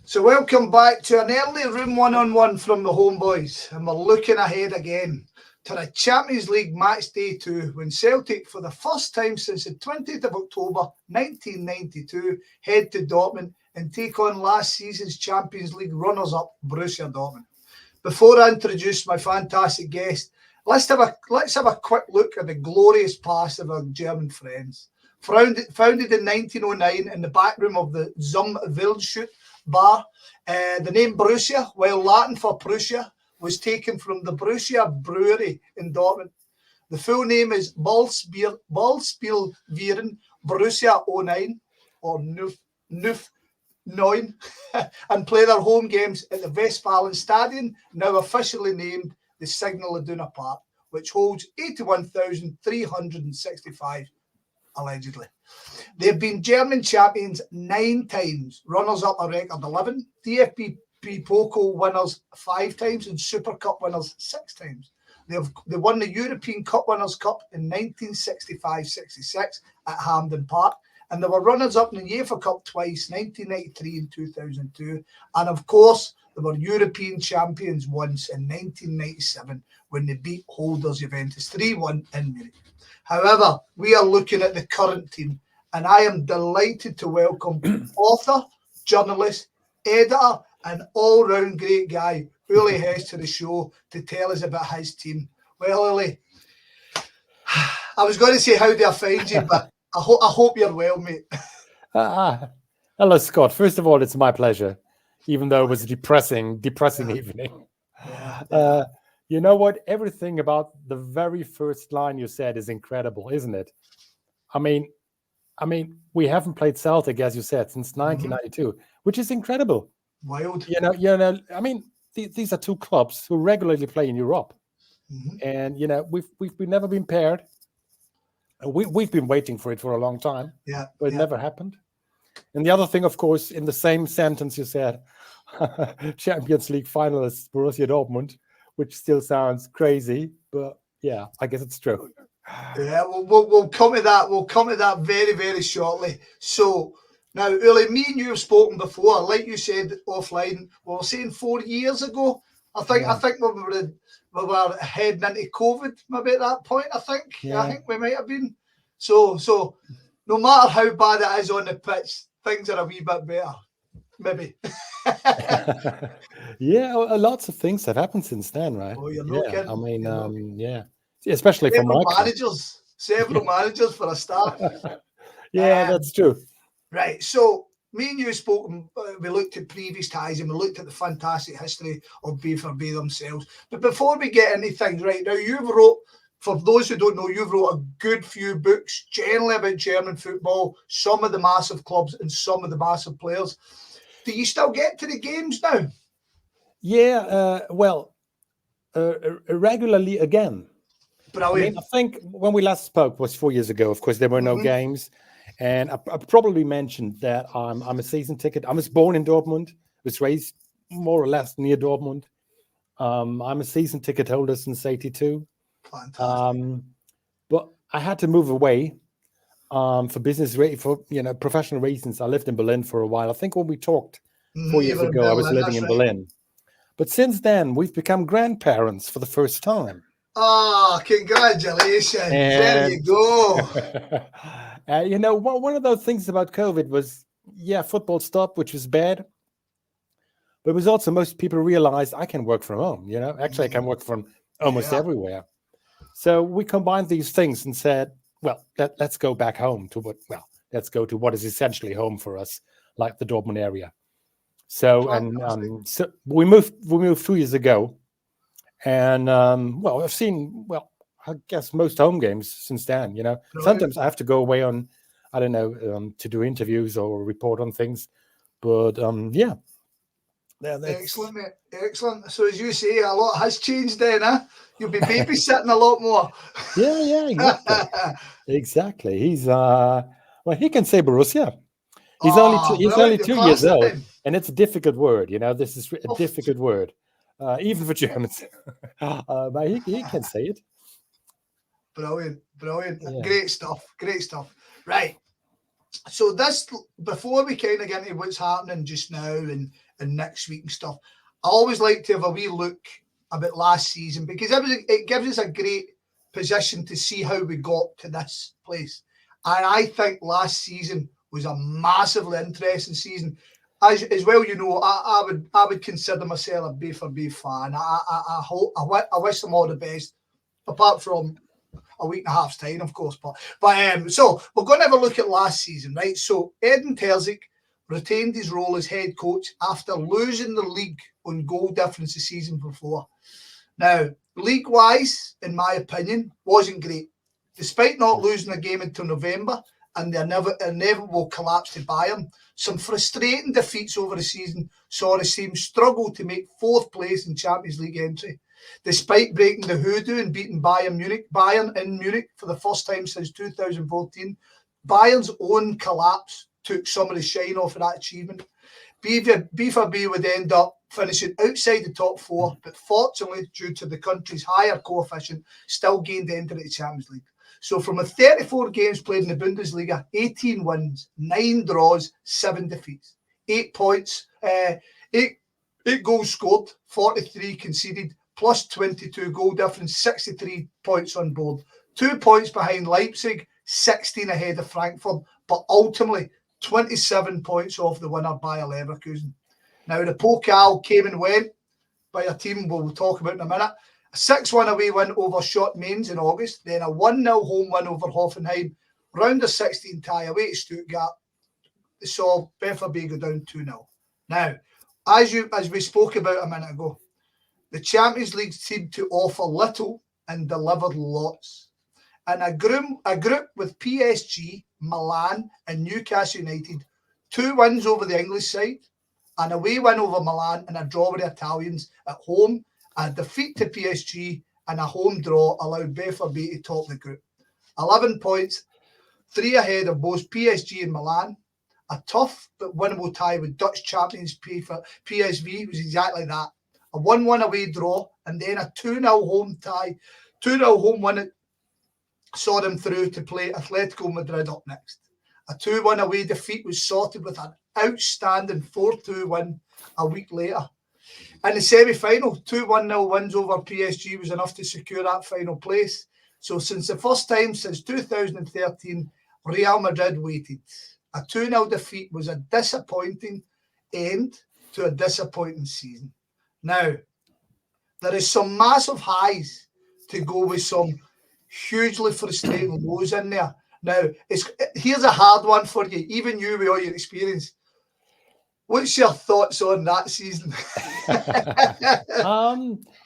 So welcome back to an early room one-on-one from the Homeboys, and we're looking ahead again to the Champions League match day 2 when Celtic, for the first time since the 20th of October 1992, head to Dortmund and take on last season's Champions League runners-up Borussia Dortmund. Before I introduce my fantastic guest, let's have a quick look at the glorious past of our German friends. Founded in 1909 in the back room of the Zum Wildschut bar, the name Borussia, while Latin for Prussia, was taken from the Borussia brewery in Dortmund. The full name is Ballspielverein Borussia 09 or Nuf 9 and play their home games at the Westfalenstadion, now officially named the Signal Iduna Park, which holds 81,365 allegedly. They've been German champions 9 times, runners-up a record 11, DFB Pokal winners 5 times, and Super Cup winners 6 times. They won the European Cup Winners' Cup in 1965-66 at Hampden Park, and they were runners-up in the UEFA Cup twice, 1993 and 2002. And of course, they were European champions once in 1997 when they beat holders Juventus 3-1 in Munich. However, we are looking at the current team, and I am delighted to welcome author, journalist, editor, and all-round great guy, Uli Hesse, to the show to tell us about his team. Well, Uli, I was going to say how do I find you, but I hope you're well, mate. Hello, Scott. First of all, it's my pleasure, even though it was a depressing evening. Yeah. You know what? Everything about the very first line you said is incredible, isn't it? I mean, we haven't played Celtic, as you said, since 1992, which is incredible. Wild. You know. I mean, these are 2 clubs who regularly play in Europe, and we've never been paired. We've been waiting for it for a long time, but it never happened. And the other thing, of course, in the same sentence you said, Champions League finalists Borussia Dortmund, which still sounds crazy, but yeah, I guess it's true. Yeah, we'll come to that. We'll come to that very, very shortly. So now, Uli, me and you have spoken before. Like you said offline, we were saying 4 years ago. I think we were heading into COVID maybe at that point. I think we might have been. So no matter how bad it is on the pitch, things are a wee bit better. Maybe. Yeah, lots of things have happened since then, right? Oh, you're not kidding. I mean, especially for my several managers for a start. Yeah, that's true. Right, so me and you spoke. We looked at previous ties and we looked at the fantastic history of BVB themselves. But before we get into things, right now, for those who don't know, you've wrote a good few books, generally about German football, some of the massive clubs and some of the massive players. Do you still get to the games now? Yeah, regularly again. Brilliant. I think when we last spoke was 4 years ago. Of course, there were no games. And I probably mentioned that I'm a season ticket. I was born in Dortmund, was raised more or less near Dortmund. I'm a season ticket holder since '82. Fantastic. But I had to move away for professional reasons. I lived in Berlin for a while. I think when we talked 4 years ago, I was living in Berlin. But since then, we've become grandparents for the first time. Oh, congratulations. There you go. One of those things about COVID was, football stopped, which was bad. But it was also most people realized I can work from home. Actually, I can work from almost everywhere. So we combined these things and said, well, let's go back home let's go to what is essentially home for us, like the Dortmund area. So, so we moved 2 years ago. And, I've seen, I guess most home games since then, Sometimes I have to go away on, I don't know, to do interviews or report on things. But, Excellent, mate. Excellent. So as you say, a lot has changed then, huh? You'll be babysitting a lot more. Yeah, exactly. He's, he can say Borussia. He's only 2 years old, and it's a difficult word. This is a difficult word. Even for Germans. But he can say it. Brilliant. Yeah. Great stuff. Right. So before we kind of get into what's happening just now and and next week and stuff. I always like to have a wee look about last season because it gives us a great position to see how we got to this place. And I think last season was a massively interesting season. As well, you know, I would consider myself a BVB fan. I wish them all the best, apart from a week and a half's time, of course. But so we're going to have a look at last season, right? So Edin Terzic retained his role as head coach after losing the league on goal difference the season before. Now, league-wise, in my opinion, wasn't great. Despite not losing a game until November and the inevitable collapse to Bayern, some frustrating defeats over the season saw the team struggle to make fourth place in Champions League entry. Despite breaking the hoodoo and beating Bayern in Munich for the first time since 2014, Bayern's own collapse took some of the shine off of that achievement. BVB would end up finishing outside the top four, but fortunately, due to the country's higher coefficient, still gained entry to the Champions League. So from 34 games played in the Bundesliga, 18 wins, 9 draws, 7 defeats, 8 points, 8 goals scored, 43 conceded, plus 22 goal difference, 63 points on board, 2 points behind Leipzig, 16 ahead of Frankfurt, but ultimately 27 points off the winner Bayer Leverkusen. Now, the Pokal came and went by a team we'll talk about in a minute. A 6-1 away win over Schott Mainz in August, then a 1-0 home win over Hoffenheim, round of 16 tie away to Stuttgart. They saw BVB go down 2-0. Now, as we spoke about a minute ago, the Champions League seemed to offer little and delivered lots. And a group with PSG, Milan and Newcastle United, 2 wins over the English side, an away win over Milan and a draw with the Italians at home, a defeat to PSG and a home draw allowed BVB to top the group. 11 points, 3 ahead of both PSG and Milan. A tough but winnable tie with Dutch champions PSV was exactly that. A 1-1 away draw and then a 2-0 home tie, 2-0 home win saw them through to play Atletico Madrid up next. A 2-1 away defeat was sorted with an outstanding 4-2 win a week later. In the semi-final, 2 1-0 wins over PSG was enough to secure that final place. So since the first time since 2013, Real Madrid waited. A 2-0 defeat was a disappointing end to a disappointing season. Now, there is some massive highs to go with some hugely frustrating lows in there. Now, here's a hard one for you, even you with all your experience. What's your thoughts on that season?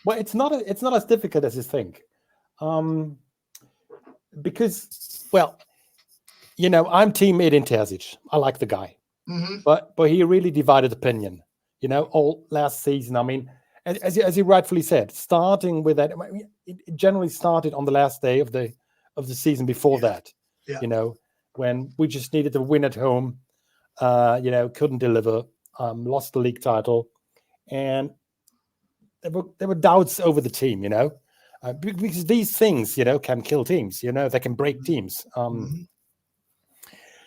Well, it's not as difficult as you think, because, well, you know, I'm team Edin Terzic. I like the guy, but he really divided opinion. You know, all last season. I mean, as you rightfully said, starting with that, I mean, it generally started on the last day of the season before that. Yeah. You know, when we just needed to win at home. You know, couldn't deliver, lost the league title, and there were doubts over the team, you know, because these things, you know, can kill teams, you know, they can break teams.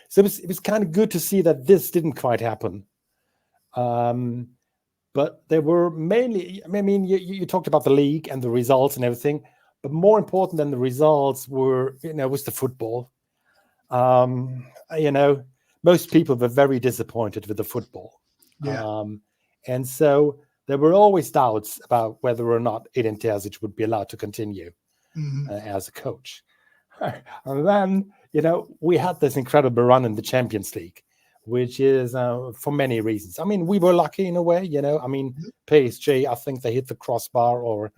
So it was kind of good to see that this didn't quite happen. But there were mainly, I mean, you talked about the league and the results and everything, but more important than the results were, you know, was the football. You know, most people were very disappointed with the football. Yeah. And so there were always doubts about whether or not Edin Terzic would be allowed to continue as a coach. And then, you know, we had this incredible run in the Champions League, which is for many reasons. I mean, we were lucky in a way, you know. I mean, PSG, I think they hit the crossbar or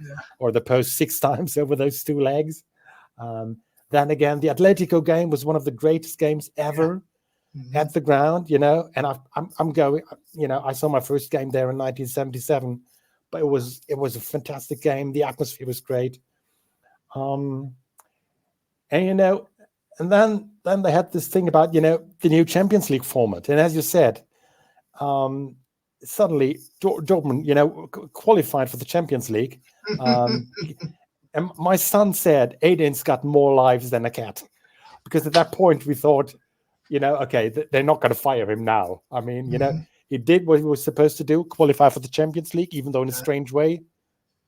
the post 6 times over those 2 legs. Then again, the Atletico game was one of the greatest games ever. At the ground, you know, and I'm going, you know, I saw my first game there in 1977, but it was a fantastic game. The atmosphere was great. And, you know, and then they had this thing about, you know, the new Champions League format. And as you said, suddenly Dortmund, you know, qualified for the Champions League. And my son said, Edin's got more lives than a cat. Because at that point we thought, you know, okay, they're not going to fire him now. I mean, you know, He did what he was supposed to do, qualify for the Champions League, even though in a strange way,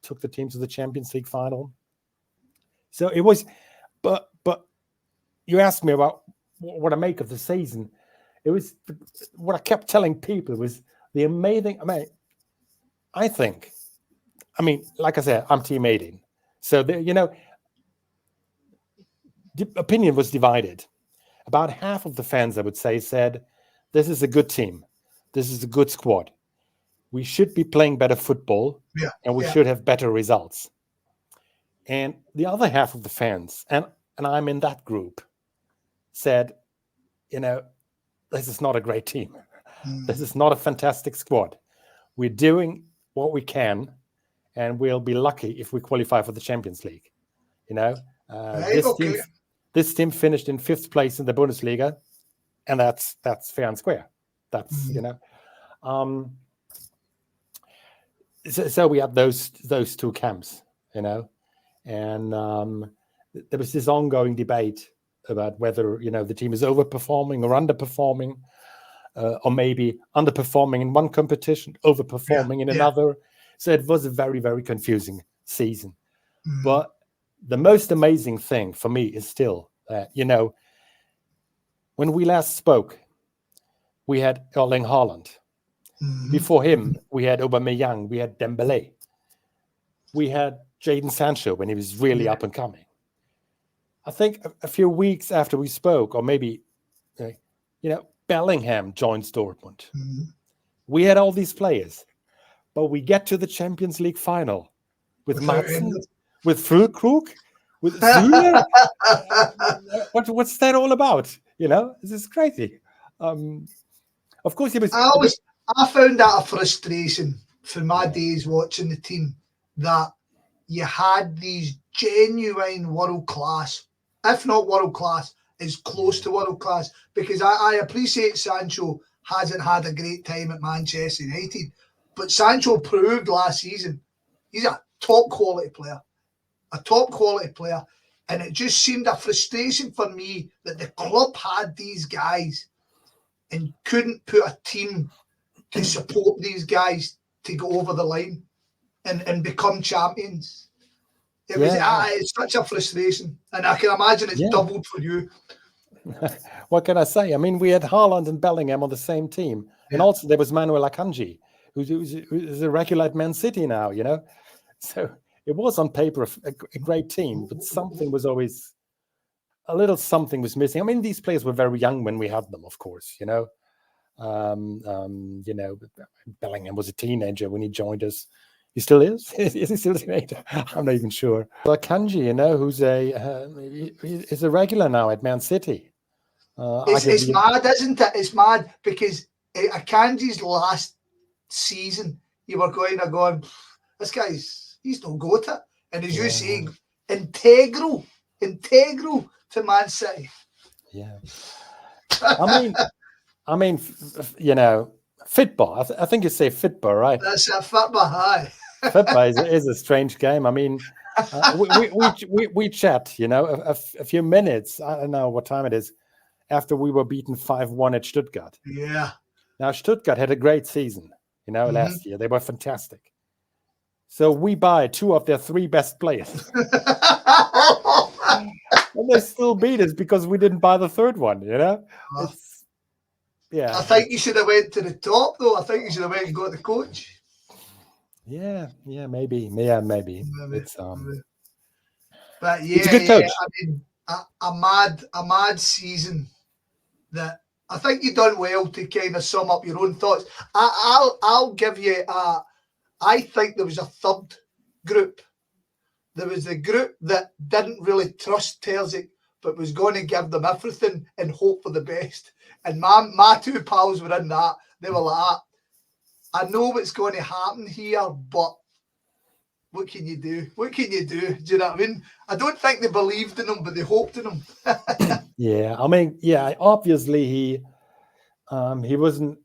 took the team to the Champions League final. So it was, but you asked me about what I make of the season. It was what I kept telling people was the amazing. I mean, like I said, I'm team 18. So, the opinion was divided. About half of the fans, I would say, said, this is a good team. This is a good squad. We should be playing better football, and we should have better results. And the other half of the fans, and I'm in that group, said, this is not a great team. This is not a fantastic squad. We're doing what we can, and we'll be lucky if we qualify for the Champions League. This team finished in 5th place in the Bundesliga, and that's fair and square. That's so we had those two camps, and there was this ongoing debate about whether the team is overperforming or underperforming, or maybe underperforming in one competition, overperforming in another. So it was a very, very confusing season. But the most amazing thing for me is still that, when we last spoke, we had Erling Haaland. Before him, we had Aubameyang, we had Dembele. We had Jadon Sancho when he was really up and coming. I think a few weeks after we spoke, or maybe, Bellingham joins Dortmund. We had all these players, but we get to the Champions League final with Madsen, with Fulkrug, with Süle. What's that all about? This is crazy. Of course, it was. I found that a frustration for my days watching the team, that you had these genuine world class, if not world class, is close to world class, because I appreciate Sancho hasn't had a great time at Manchester United, but Sancho proved last season he's a top quality player, and it just seemed a frustration for me that the club had these guys and couldn't put a team to support these guys to go over the line and become champions. It's such a frustration, and I can imagine it's doubled for you. What can I say? I mean, we had Haaland and Bellingham on the same team, and also there was Manuel Akanji, who's a regular at Man City now. So it was on paper a great team, but something was always a little something was missing. I mean, these players were very young when we had them, of course. Bellingham was a teenager when he joined us. He still is. Is he still a teenager? I'm not even sure. But Kanji, who's is a regular now at Man City. It's mad, isn't it? It's mad because Akanji's last season, you were going, this he's no got it. And as you say, integral to Man City. Yeah. I mean, football. I think you say football, right? That's a football, aye. Football is a strange game. I mean, we chat, a few minutes. I don't know what time it is, after we were beaten 5-1 at Stuttgart. Yeah. Now Stuttgart had a great season, last year. They were fantastic. So we buy 2 of their 3 best players. And they still beat us because we didn't buy the 3rd one, I think you should have went to the top, though. I think you should have went and got the coach. Yeah, maybe. It's but it's a good coach. I mean, a mad season that I think you've done well to kind of sum up your own thoughts. I'll give you I think there was a third group. There was the group that didn't really trust Terzic, but was going to give them everything and hope for the best. And my 2 pals were in that. They were like, I know what's going to happen here, but what can you do? Do you know what I mean? I don't think they believed in him, but they hoped in him. Obviously he wasn't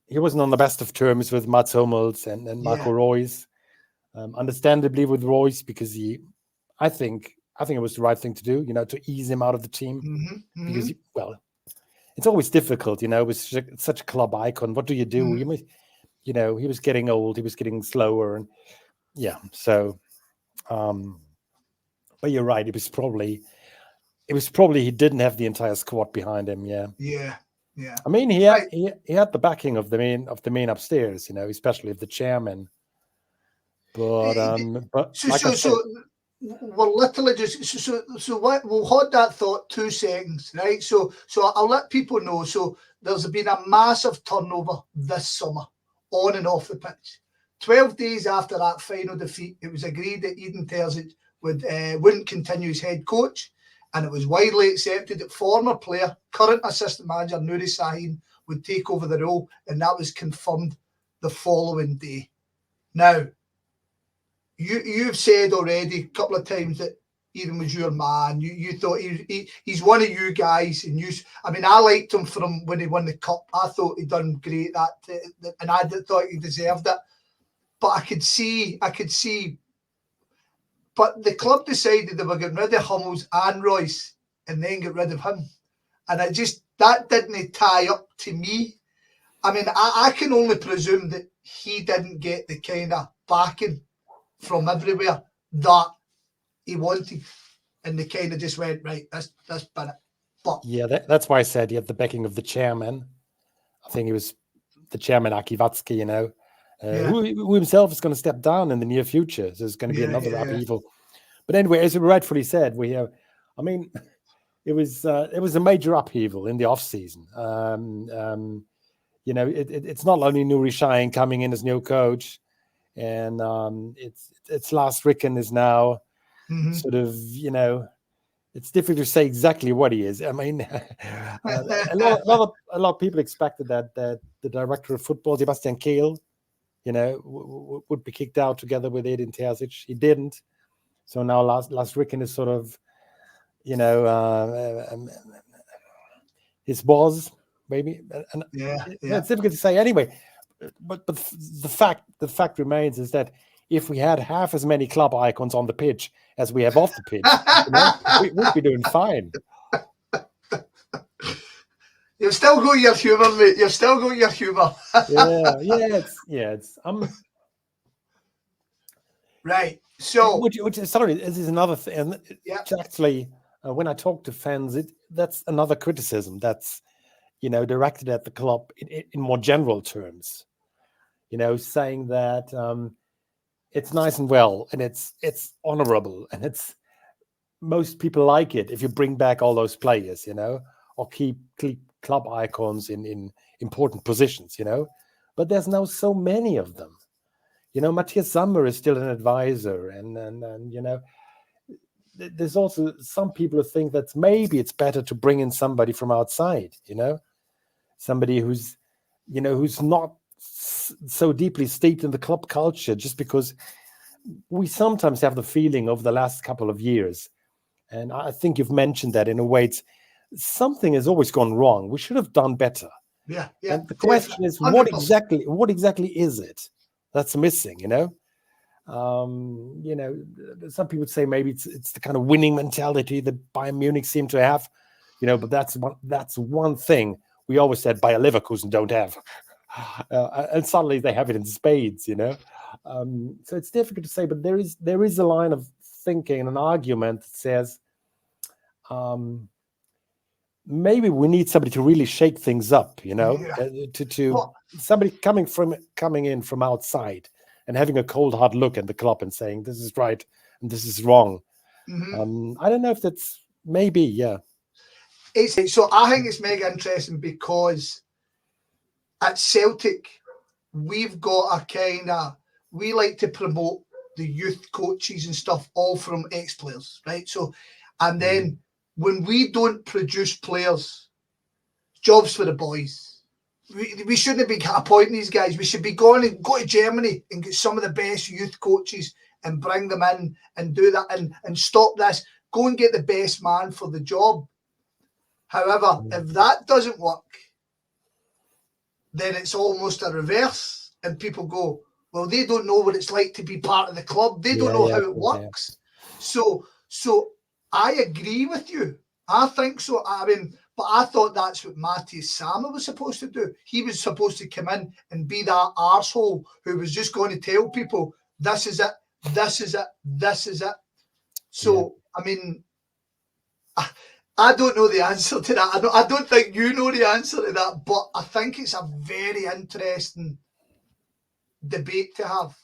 on the best of terms with Mats Hummels and Marco Reus. Understandably with Reus, because I think it was the right thing to do, to ease him out of the team. Because it's always difficult, with such a club icon. What do you do? he was getting old, he was getting slower, and so but you're right, it was probably he didn't have the entire squad behind him. Yeah. I mean, he had the backing of the men upstairs, especially of the chairman. But like I said, we're literally just so what we'll hold that thought 2 seconds, right? So I'll let people know. So there's been a massive turnover this summer, on and off the pitch. 12 days after that final defeat, it was agreed that Edin Terzic wouldn't continue as head coach, and it was widely accepted that former player, current assistant manager Nouri Sahin would take over the role, and that was confirmed the following day. Now, you've said already a couple of times that Edin was your man. You thought he's one of you guys, and I liked him from when he won the cup. I thought he'd done great and I thought he deserved it. But I could see. But the club decided they were getting rid of Hummels and Royce, and then get rid of him, and that didn't tie up to me. I mean, I can only presume that he didn't get the kind of backing from everywhere that he wanted, and they kind of just went, right, that's been it. But that's why I said he had the backing of the chairman. I think it was the chairman Akivatsky, who himself is going to step down in the near future. So there's going to be another upheaval. But anyway, as you rightfully said, it was a major upheaval in the off season. It's not only Nouri Sahin coming in as new coach, and it's Lars Ricken is now sort of, it's difficult to say exactly what he is. I mean, a lot of people expected that the director of football, Sebastian Kehl, would be kicked out together with Edin Terzic. He didn't. So now Lars Ricken is sort of, his boss, maybe. And it's difficult to say anyway. But the fact remains is that if we had half as many club icons on the pitch as we have off the pitch, we would be doing fine. You've still got your humour, mate. You've still got your humour. It's right. So, sorry, this is another thing. Actually, when I talk to fans, that's another criticism that's directed at the club in more general terms. Saying that it's nice and well, and it's honourable, and it's most people like it if you bring back all those players, or keep club icons in important positions, But there's now so many of them. Matthias Sammer is still an advisor, and there's also some people who think that maybe it's better to bring in somebody from outside, somebody who's not so deeply steeped in the club culture, just because we sometimes have the feeling over the last couple of years, and I think you've mentioned that in a way, something has always gone wrong. We should have done better. Yeah. And the question is, 100%. What exactly is it that's missing? Some people say maybe it's the kind of winning mentality that Bayern Munich seem to have, but that's one thing we always said Bayer Leverkusen don't have, and suddenly they have it in spades, So it's difficult to say, but there is a line of thinking and an argument that says maybe we need somebody to really shake things up, to somebody coming in from outside and having a cold hard look at the club and saying this is right and this is wrong. I don't know if that's maybe So I think it's mega interesting because at Celtic we've got we like to promote the youth coaches and stuff all from ex-players, right? So, and then when we don't produce players, jobs for the boys. We shouldn't be appointing these guys. We should be go to Germany and get some of the best youth coaches and bring them in and do that and stop this. Go and get the best man for the job. However, if that doesn't work, then it's almost a reverse. And people go, well, they don't know what it's like to be part of the club. They don't know how it works. So I agree with you. I think so. I mean, But I thought that's what Matthias Sammer was supposed to do. He was supposed to come in and be that arsehole who was just going to tell people, this is it, this is it, this is it. So, I mean, I don't know the answer to that. I don't think you know the answer to that, but I think it's a very interesting debate to have.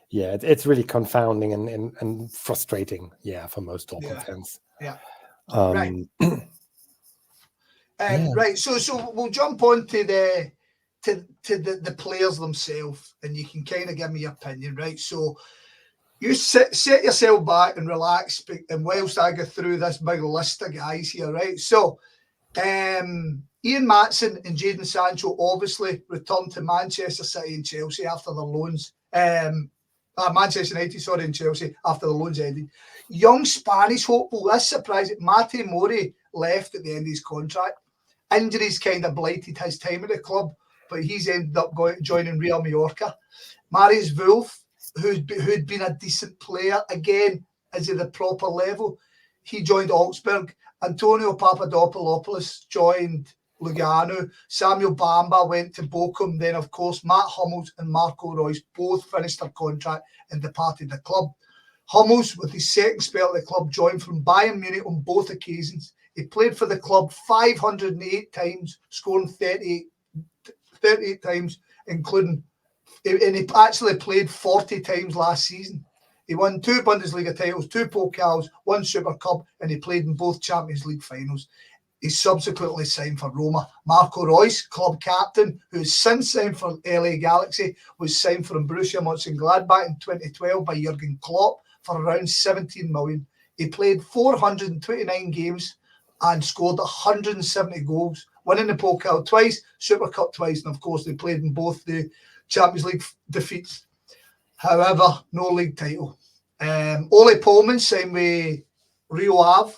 Yeah, it's really confounding and frustrating, for most Dortmund fans. Yeah. Right. Right. So we'll jump on to the players themselves, and you can kind of give me your opinion, right? So you set yourself back and relax, and whilst I go through this big list of guys here, right? So Ian Maatsen and Jadon Sancho obviously returned to Manchester City and Chelsea after their loans. Manchester United, sorry, and Chelsea after the loans ended. Young Spanish hopeful, this surprising. Mate Mori left at the end of his contract. Injuries kind of blighted his time at the club, but he's ended up joining Real Mallorca. Marius Wolf, who'd been a decent player, again, is at the proper level. He joined Augsburg. Antonio Papadopoulos joined Lugano. Samuel Bamba went to Bochum. Then, of course, Matt Hummels and Marco Reus both finished their contract and departed the club. Hummels, with his second spell at the club, joined from Bayern Munich on both occasions. He played for the club 508 times, scoring 38 times, including, and he actually played 40 times last season. He won 2 Bundesliga titles, 2 Pokals, 1 Super Cup, and he played in both Champions League finals. He subsequently signed for Roma. Marco Reus, club captain, who has since signed for LA Galaxy, was signed from Borussia Mönchengladbach in 2012 by Jurgen Klopp for around 17 million. He played 429 games and scored 170 goals, winning the Pokal twice, Super Cup twice, and of course they played in both the Champions League defeats. However, no league title. Ole Pohlmann signed with Rio Ave.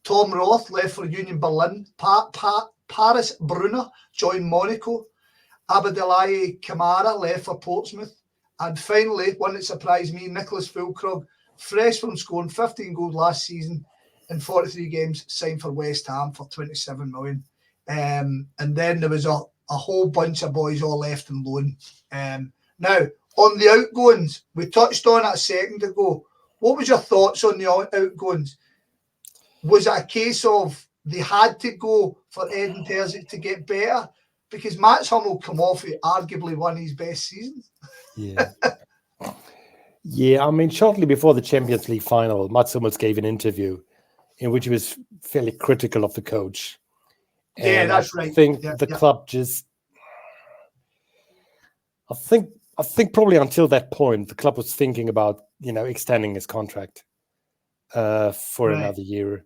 Tom Roth left for Union Berlin. Paris Brunner joined Monaco. Abdelai Kamara left for Portsmouth. And finally, one that surprised me, Nicholas Füllkrug, fresh from scoring 15 goals last season in 43 games, signed for West Ham for 27 million. And then there was a whole bunch of boys all left on loan. Now, on the outgoings, we touched on it a second ago. What was your thoughts on the outgoings? Was it a case of they had to go for Edin Terzic to get better? Because Mats Hummel come off it, arguably one of his best seasons. Yeah, I mean, shortly before the Champions League final, Mats Hummels gave an interview in which he was fairly critical of the coach. And that's right. I think the club just... I think probably until that point, the club was thinking about, extending his contract for another year.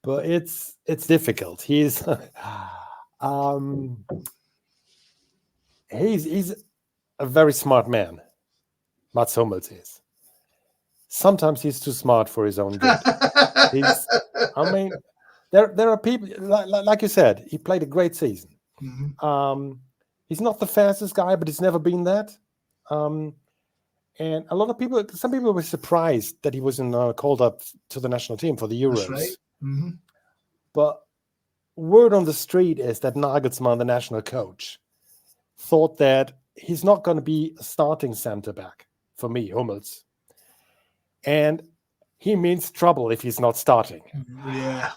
But it's difficult. He's he's a very smart man. Mats Hummels is. Sometimes he's too smart for his own good. There are people like you said. He played a great season. Mm-hmm. He's not the fastest guy, but he's never been that. And a lot of people, some people were surprised that he wasn't called up to the national team for the Euros. That's right. Mm-hmm. But word on the street is that Nagelsmann, the national coach, thought that he's not going to be a starting center back for me, Hummels. And he means trouble if he's not starting. Yeah.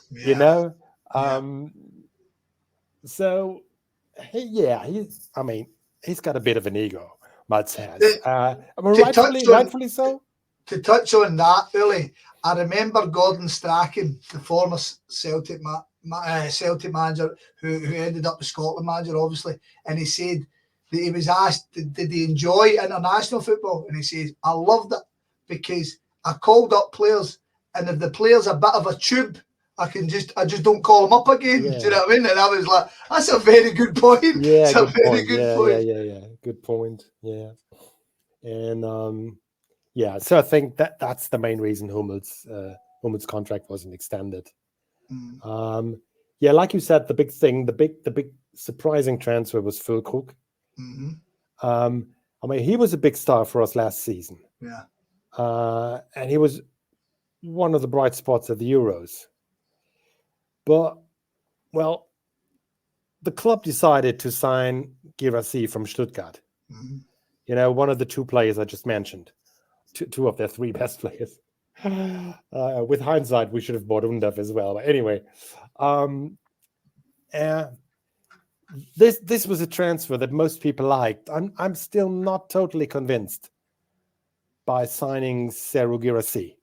So, he's got a bit of an ego, Mats has. Rightfully so. To touch on that, Uli, I remember Gordon Strachan, the former Celtic manager, who ended up the Scotland manager, obviously, and he said that he was asked, did he enjoy international football? And he says, I loved it because I called up players, and if the player's a bit of a tube, I just don't call them up again. Yeah. Do you know what I mean? And I was like, that's a very good point. Yeah, it's good a very point. good point. Yeah. Good point. Yeah. And so I think that's the main reason Hummels' contract wasn't extended. Like you said, the big surprising transfer was Füllkrug. Mm-hmm. He was a big star for us last season. Yeah. And he was one of the bright spots at the Euros. But Well, the club decided to sign Girassi from Stuttgart. Mhm. You know, one of the two players I just mentioned, two of their three best players. With hindsight, we should have bought Undav as well. But anyway, um, this was a transfer that most people liked. I'm still not totally convinced by signing Serhou Guirassy,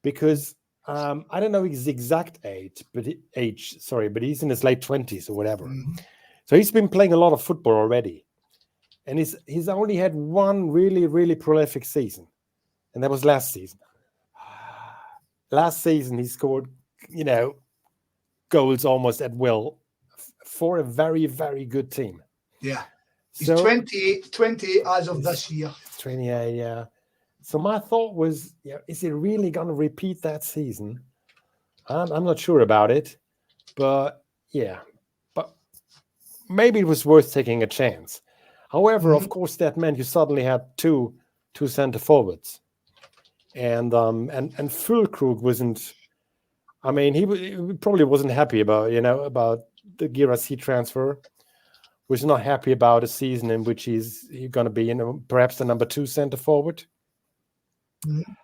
because I don't know his exact age, but he's in his late 20s or whatever. Mhm. So he's been playing a lot of football already, and he's only had one really, really prolific season, and that was last season. Last season he scored, goals almost at will for a very, very good team. Yeah. He's So 28 as of this year. 28, yeah. So my thought was, is he really going to repeat that season? I'm not sure about it, but maybe it was worth taking a chance. However, of course, that meant you suddenly had two center forwards, and Fulkrug wasn't. I mean, he probably wasn't happy about the Guirassy transfer. Was not happy about a season in which he's going to be, perhaps the number 2 center forward. Mhm.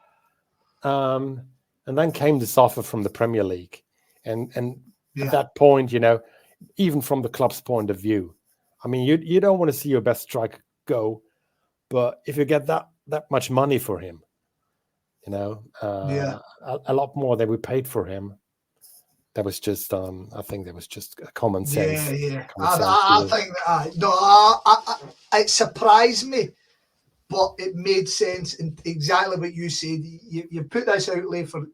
And then came this offer from the Premier League, and Yeah. at that point, even from the club's point of view, I mean, you don't want to see your best striker go, but if you get that much money for him, Yeah. a lot more than we paid for him, that was just, I think that was just a common sense. Yeah. Common sense I deal. think it surprised me, but it made sense. And exactly what you said. You put this outlay for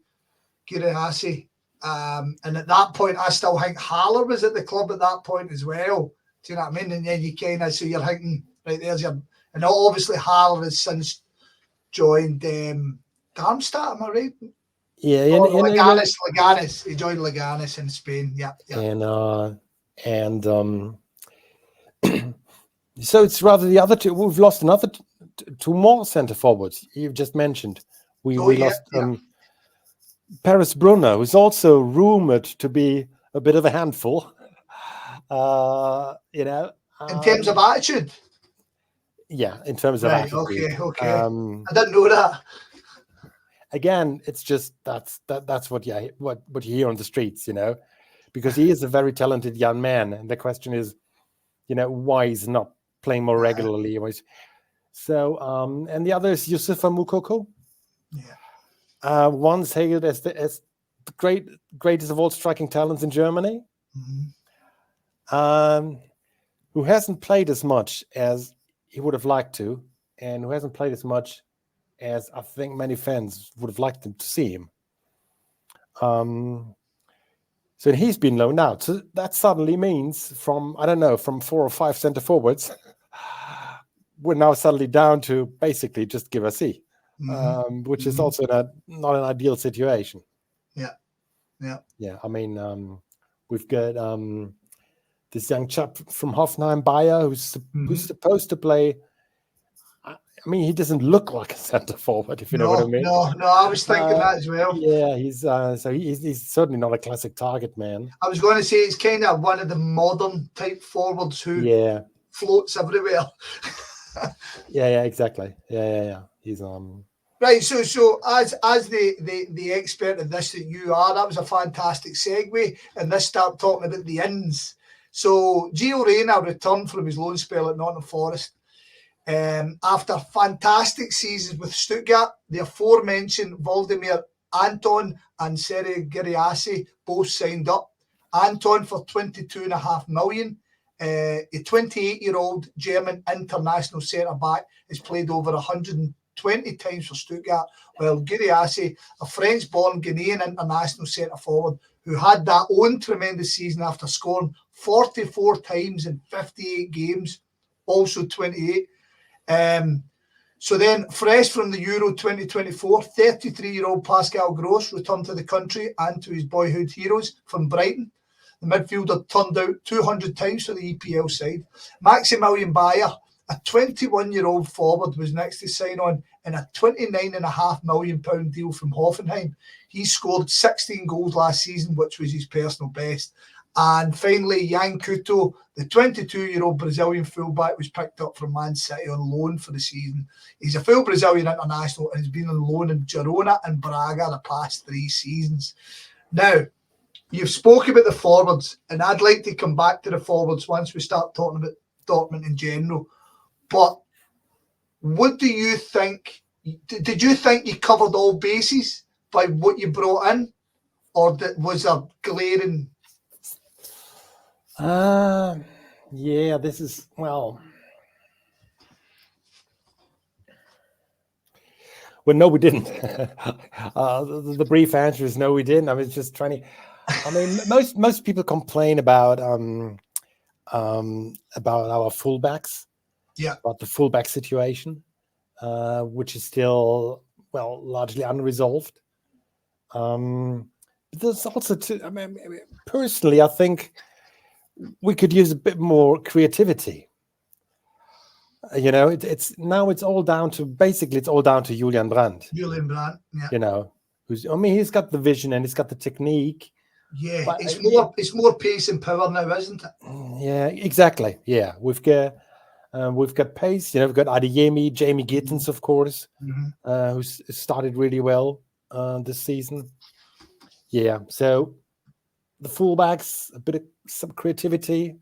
Guirassy, and at that point, I still think Haller was at the club at that point as well. Do you know what I mean? And then you kind of, so you're thinking, right, there's your, and obviously Haller has since joined Darmstadt, am I right? Yeah, Leganes. He joined Leganes in Spain. Yeah. And so it's rather the other two. We've lost another two more centre forwards. You've just mentioned we lost Paris Brunner, who's also rumoured to be a bit of a handful. In terms of attitude. Yeah, in terms of attitude. Okay. I didn't know that. Again, it's just that's what you hear on the streets, because he is a very talented young man, and the question is, why he's not playing more regularly. So, and the other is Youssoufa Moukoko. Yeah. Once hailed as the greatest of all striking talents in Germany, who hasn't played as much as he would have liked to, and who hasn't played as much as I think many fans would have liked him to see him. So he's been loaned out. So that suddenly means from 4 or 5 center forwards, we're now suddenly down to basically just Guirassy, which is also not an ideal situation. Yeah. I mean, we've got this young chap from Hoffenheim, Bayer, who's supposed to play. I mean, he doesn't look like a centre forward, if you know what I mean. No, I was thinking that as well. Yeah, he's certainly not a classic target man. I was going to say he's kind of one of the modern type forwards who floats everywhere. Yeah, exactly. Yeah. He's right. So as the expert in this that you are, that was a fantastic segue, and let's start talking about the ins. So Gio Reyna returned from his loan spell at Nottingham Forest. After fantastic seasons with Stuttgart, the aforementioned Vladimir Anton and Serhou Guirassy both signed up. Anton for $22.5 million. A 28-year-old German international centre-back has played over 120 times for Stuttgart, while Guirassy, a French-born Ghanaian international centre-forward who had that own tremendous season after scoring 44 times in 58 games, also 28. So then, fresh from the Euro 2024, 33-year-old Pascal Gross returned to the country and to his boyhood heroes from Brighton. The midfielder turned out 200 times for the EPL side. Maximilian Bayer A 21-year-old forward was next to sign on in a £29.5 million deal from Hoffenheim. He scored 16 goals last season, which was his personal best. And finally, Yan Couto, the 22-year-old Brazilian fullback, was picked up from Man City on loan for the season. He's a full Brazilian international and has been on loan in Girona and Braga the past 3 seasons. Now, you've spoken about the forwards, and I'd like to come back to the forwards once we start talking about Dortmund in general. But what do you think? Did you think you covered all bases by what you brought in, or was there glaring? Yeah, this is, well, no, we didn't. The brief answer is no, we didn't. I was just trying to. I mean, most people complain about our fullbacks. Yeah. About the fullback situation, which is still, well, largely unresolved. There's also, personally, I think we could use a bit more creativity. It's all down to Julian Brandt. Julian Brandt, yeah. He's got the vision and he's got the technique. Yeah, but it's more pace and power now, isn't it? Yeah, exactly. Yeah, we've got pace. We've got Adeyemi, Jamie Gittens, of course, who's started really well this season. Yeah, so the fullbacks, a bit of some creativity.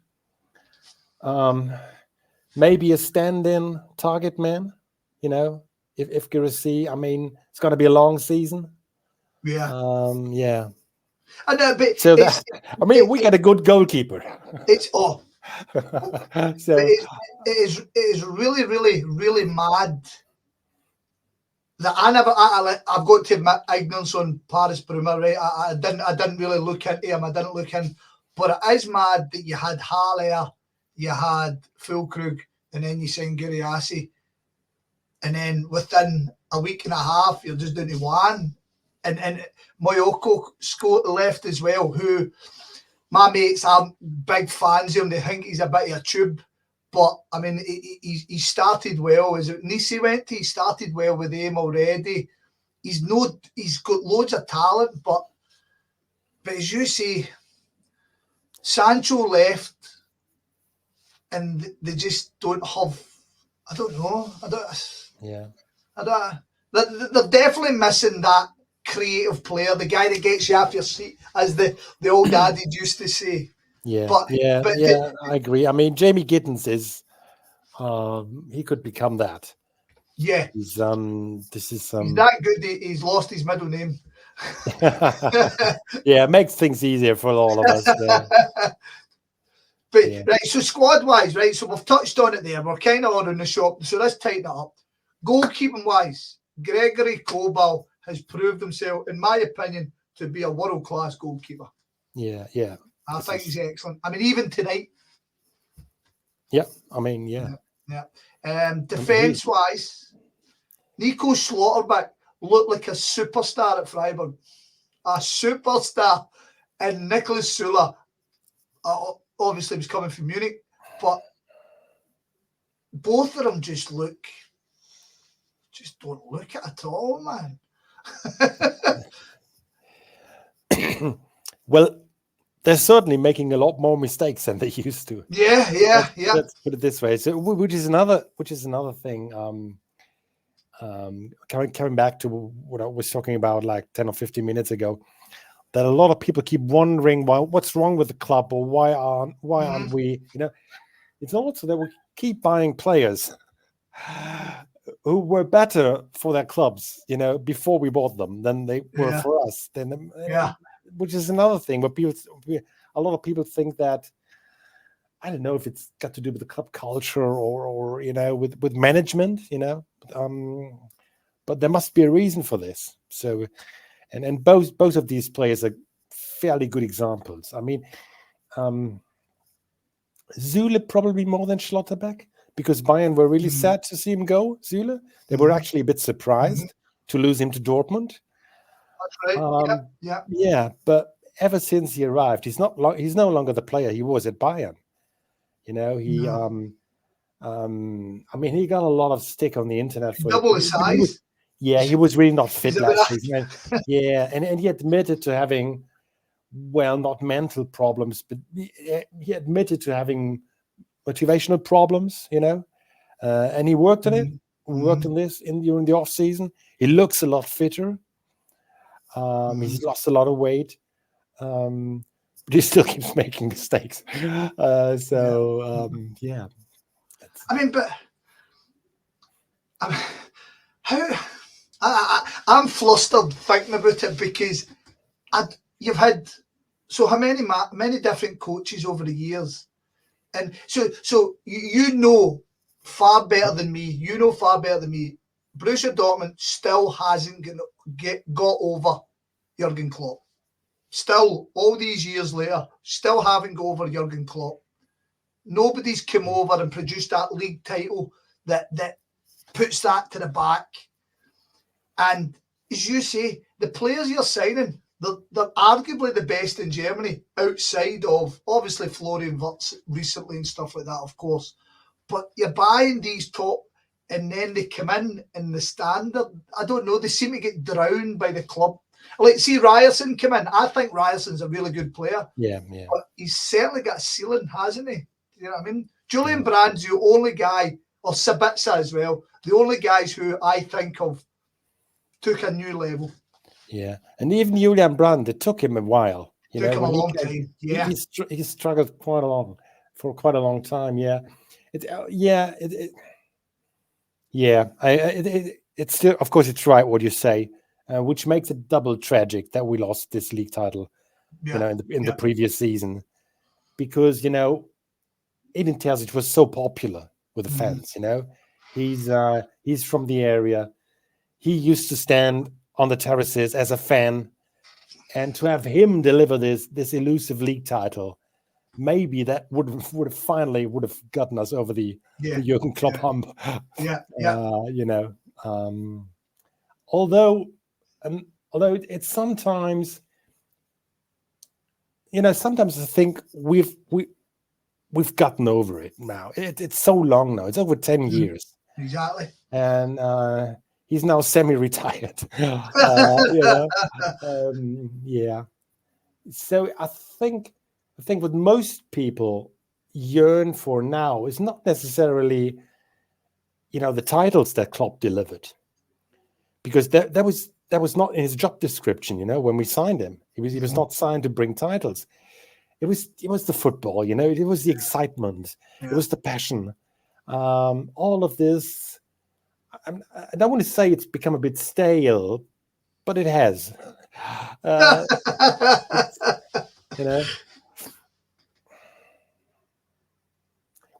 Maybe a stand-in target man. If Gerassi, it's going to be a long season. Yeah. Yeah. I know, but so we got a good goalkeeper. So it is really, really, really mad that I've got to admit ignorance on Paris Bruma, right? I didn't really look into him. But it is mad that you had Haller, you had Falkirk, and then you signed Giriassi, and then within a week and a half you're just down to one, and Moyoko left as well, who my mates are big fans of him. They think he's a bit of a tube. But, he started well. Is it Nice he went to? He started well with him already. He's got loads of talent, but as you say, Sancho left and they just don't have, I don't know. They're definitely missing that creative player, the guy that gets you off your seat, as the old daddy used to say. Yeah, I agree. Jamie Gittens is, he could become that. Yeah, he's he's that good. He's lost his middle name. Yeah, it makes things easier for all of us. Yeah. Right, so squad-wise, right, so we've touched on it there. We're kind of on the shop, so let's tighten it up. Goalkeeping-wise, Gregory Kobel has proved himself, in my opinion, to be a world-class goalkeeper. Yeah. I think he's excellent. Even tonight. Yeah, Yeah. Defence-wise, Nico Schlotterbeck looked like a superstar at Freiburg. A superstar. And Nicholas Sula obviously was coming from Munich, but both of them just don't look it at all, man. Well, they're certainly making a lot more mistakes than they used to. Yeah. Let's put it this way. So, which is another thing. Coming back to what I was talking about like 10 or 15 minutes ago, that a lot of people keep wondering what's wrong with the club, or why aren't we? It's also that we keep buying players who were better for their clubs, before we bought them than they were for us. Which is another thing where a lot of people think that, I don't know if it's got to do with the club culture or with management, but there must be a reason for this. So, and both of these players are fairly good examples. Zule probably more than Schlotterbeck, because Bayern were really sad to see him go. Zule, they were actually a bit surprised to lose him to Dortmund. That's right. Yeah, but ever since he arrived, he's no longer the player he was at Bayern. I mean, he got a lot of stick on the internet for double his size. He was really not fit He's a last bit- season. Yeah, and he admitted to having, well, not mental problems, but he admitted to having motivational problems, and he worked on it. Worked on this during the off season. He looks a lot fitter. He's lost a lot of weight, but he still keeps making mistakes. Yeah. I mean, but I'm flustered thinking about it because you've had how many different coaches over the years, and so you know far better than me. You know far better than me. Borussia Dortmund still hasn't got over Jurgen Klopp. Still, all these years later, still haven't got over Jurgen Klopp. Nobody's come over and produced that league title that puts that to the back. And as you say, the players you're signing, they're arguably the best in Germany, outside of obviously Florian Wirtz recently and stuff like that, of course. But you're buying these top, and then they come in and the standard, I don't know, they seem to get drowned by the club. Like, see Ryerson come in. I think Ryerson's a really good player. Yeah. But he's certainly got a ceiling, hasn't he? You know what I mean? Julian Brand's the only guy, or Sabitzer as well, the only guys who I think of took a new level. Yeah, and even Julian Brand, it took him a while. Took him a long time. Yeah, he struggled for quite a long time. Yeah, it's still, of course, it's right what you say, which makes it double tragic that we lost this league title, in the previous season, because Edin Terzic was so popular with the fans. He's from the area. He used to stand on the terraces as a fan, and to have him deliver this elusive league title, maybe that would have finally gotten us over the Jurgen Klopp hump. Although it's sometimes, sometimes I think we've gotten over it now. It's so long now. It's over 10 years. Exactly. And he's now semi-retired. So I think what most people yearn for now is not necessarily, the titles that Klopp delivered, because that was not in his job description. When we signed him, he was not signed to bring titles. It was the football. It was the excitement. It was the passion. All of this. I don't want to say it's become a bit stale, but it has.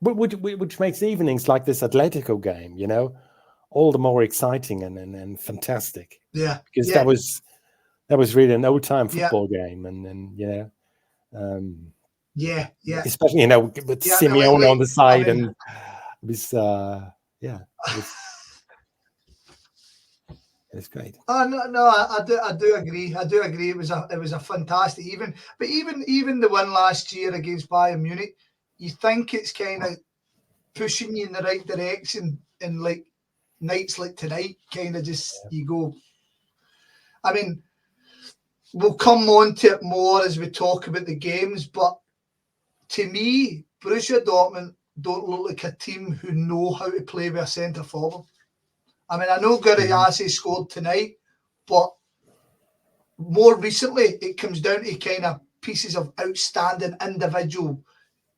Which makes evenings like this Atletico game, all the more exciting and fantastic. Yeah, because that was really an old time football game, and especially with Simeone on the side, and it was it's great. Oh no, I do agree. I do agree. It was a fantastic even the win last year against Bayern Munich. You think it's kind of pushing you in the right direction, and like nights like tonight, kind of just you go. I mean, we'll come on to it more as we talk about the games, but to me, Borussia Dortmund don't look like a team who know how to play with a centre forward. I mean, I know Genießen scored tonight, but more recently, it comes down to kind of pieces of outstanding individual,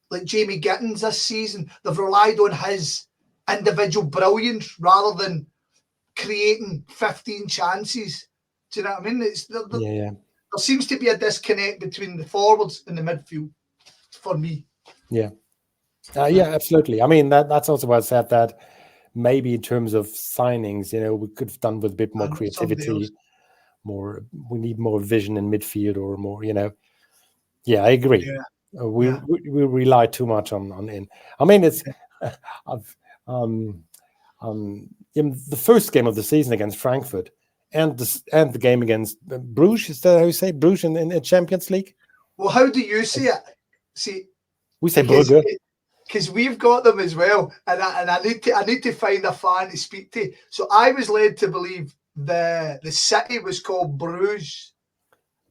like Jamie Gittins this season. They've relied on his individual brilliance rather than creating 15 chances. Do you know what I mean? There seems to be a disconnect between the forwards and the midfield for me. Yeah, absolutely. I mean, that's also why I said that maybe in terms of signings, we could have done with a bit more creativity, we need more vision in midfield, or more, I agree. We rely too much on in. I mean, it's the first game of the season against Frankfurt and the game against Bruges. Is that how you say Bruges in the Champions League? Well, how do you see it? See, we say Brugge. because we've got them as well, and I need to find a fan to speak to. So I was led to believe the city was called Bruges,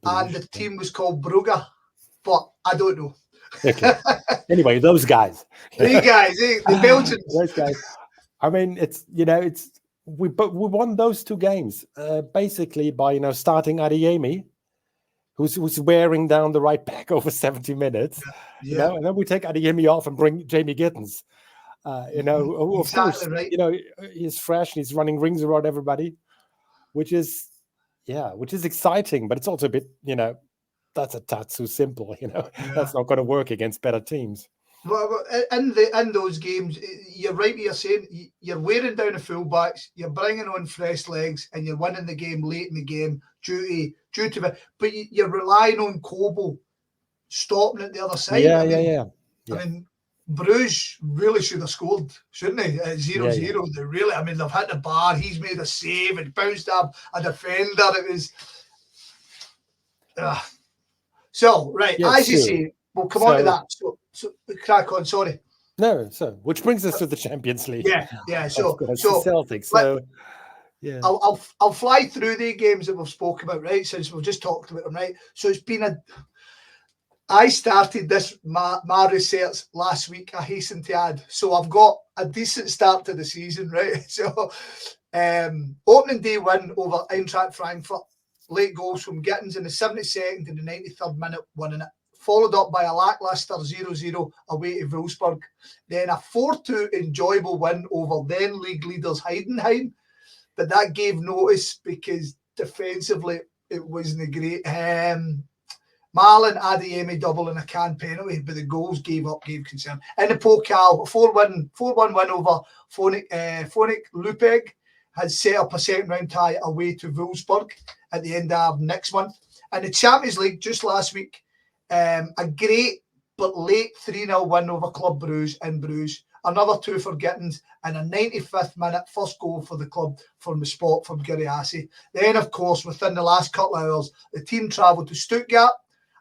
and the team was called Brugge, but I don't know. Okay. Anyway, those guys. You guys, the Belgians. Those guys. I mean, we won those two games basically by starting Adeyemi, who's wearing down the right back over 70 minutes, and then we take Adeyemi off and bring Jamie Gittins. Of course, right. He's fresh and he's running rings around everybody, which is exciting, but it's also a bit, that's a tad too simple, That's not going to work against better teams. Well, in those games, you're right what you're saying. You're wearing down the fullbacks, you're bringing on fresh legs, and you're winning the game late in the game due to it. But you're relying on Kobo stopping at the other side. Yeah. I mean, Bruges really should have scored, shouldn't they? At 0-0. They really, they've hit the bar. He's made a save and bounced up a defender. It was. So, right, as you say, we'll come on to that. So crack on, sorry. No, which brings us to the Champions League. Yeah. So Celtic. So yeah. I'll fly through the games that we've spoken about, right? Since we've just talked about them, right? So it's been I started this my research last week, I hasten to add. So I've got a decent start to the season, right? So opening day win over Eintracht Frankfurt. Late goals from Gittins in the 72nd and the 93rd minute, winning it. Followed up by a lackluster 0-0 away to Wolfsburg. Then a 4-2 enjoyable win over then league leaders Heidenheim. But that gave notice because defensively it wasn't great. Marlon Adeyemi double and a can penalty, but the goals gave concern. In the Pokal, 4-1 win over Phonic Lupeg has set up a second round tie away to Wolfsburg at the end of next month. And the Champions League just last week, a great but late 3-0 win over Club Bruges in Bruges. Another 2 for Gittins and a 95th minute first goal for the club from the spot from Genießen. Then, of course, within the last couple of hours, the team travelled to Stuttgart,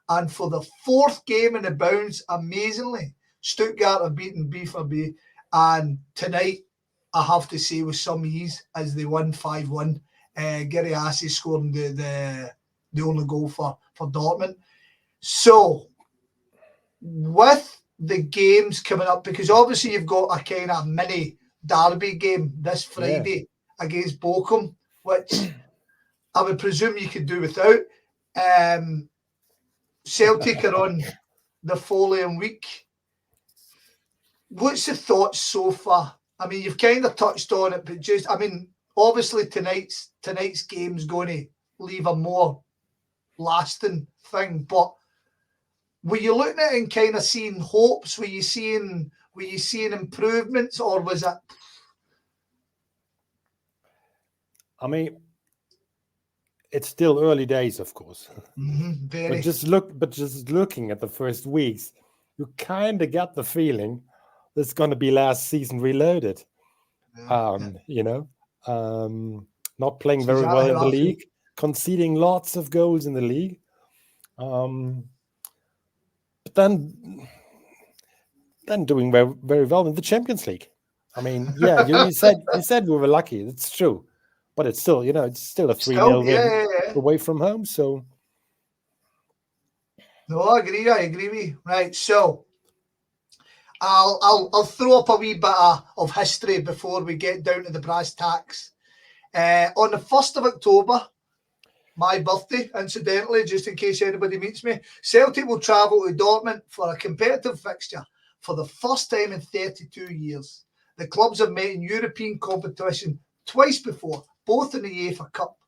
and for the 4th game in the bounds, amazingly, Stuttgart have beaten BVB. And tonight, I have to say, with some ease, as they won 5-1. Genießen scoring the only goal for Dortmund. So, with the games coming up, because obviously you've got a kind of mini derby game this Friday against Bochum, which I would presume you could do without. Celtic are on the following week. What's the thoughts so far? You've kind of touched on it, but obviously tonight's game's going to leave a more lasting thing. But were you looking at it and kind of seeing hopes? Were you seeing improvements, or was it? It's still early days, of course. Very. But just looking at the first weeks, you kind of get the feeling it's going to be last season reloaded. Not playing very well in the league, conceding lots of goals in the league. But then doing very, very well in the Champions League. You said we were lucky. It's true, but it's still, it's still a 3-0 win away from home. So, no, I agree with you. Right, so I'll throw up a wee bit of history before we get down to the brass tacks. On the 1st of October, my birthday, incidentally, just in case anybody meets me, Celtic will travel to Dortmund for a competitive fixture for the first time in 32 years. The clubs have met in European competition twice before, both in the UEFA Cup.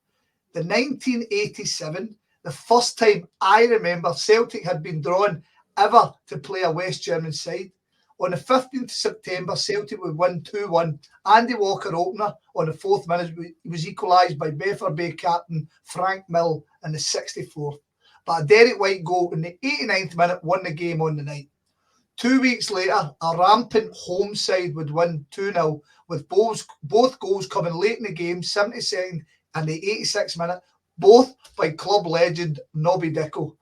The 1987, the first time I remember Celtic had been drawn ever to play a West German side. On the 15th of September, Celtic would win 2-1. Andy Walker opener on the 4th minute. He was equalised by Beffer Bay captain Frank Mill in the 64th. But a Derek White goal in the 89th minute won the game on the night. 2 weeks later, a rampant home side would win 2-0, with both goals coming late in the game, 72nd and the 86th minute, both by club legend Nobby Dicko.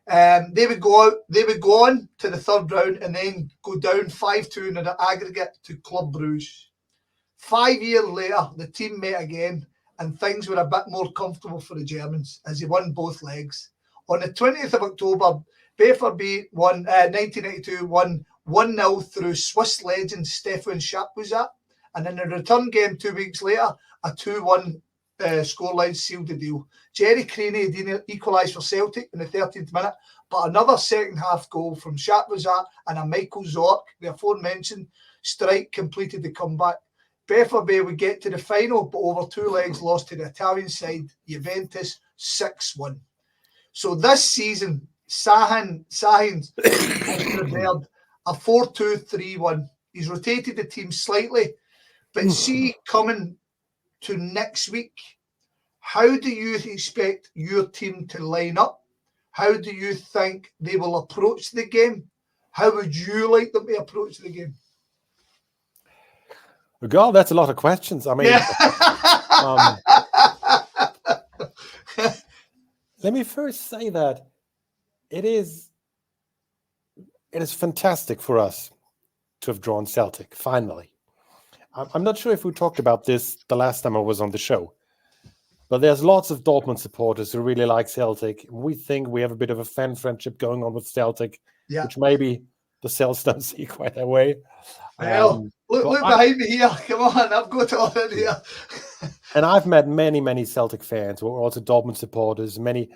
They would go on to the third round and then go down 5-2 in the aggregate to Club Bruges. 5 years later, the team met again, and things were a bit more comfortable for the Germans as they won both legs. On the 20th of October, BVB won 1992 won 1-0 through Swiss legend Stefan Schappuzat, and in the return game 2 weeks later, a 2-1 scoreline sealed the deal. Jerry Creaney didn't equalise for Celtic in the 13th minute, but another second half goal from Schappuzat and a Michael Zorc, the aforementioned strike, completed the comeback. BVB would get to the final, but over 2 legs lost to the Italian side, Juventus 6-1. So this season, Sahin's prepared a 4-2-3-1. He's rotated the team slightly, but see, coming to next week, how do you expect your team to line up? How do you think they will approach the game? How would you like them to approach the game? God, that's a lot of questions. I mean, let me first say that it is fantastic for us to have drawn Celtic, finally. I'm not sure if we talked about this the last time I was on the show, but there's lots of Dortmund supporters who really like Celtic. We think we have a bit of a fan friendship going on with Celtic, which maybe the Celts don't see quite that way. Well, look behind me here. Come on, I've got all in here. And I've met many Celtic fans who are also Dortmund supporters. Many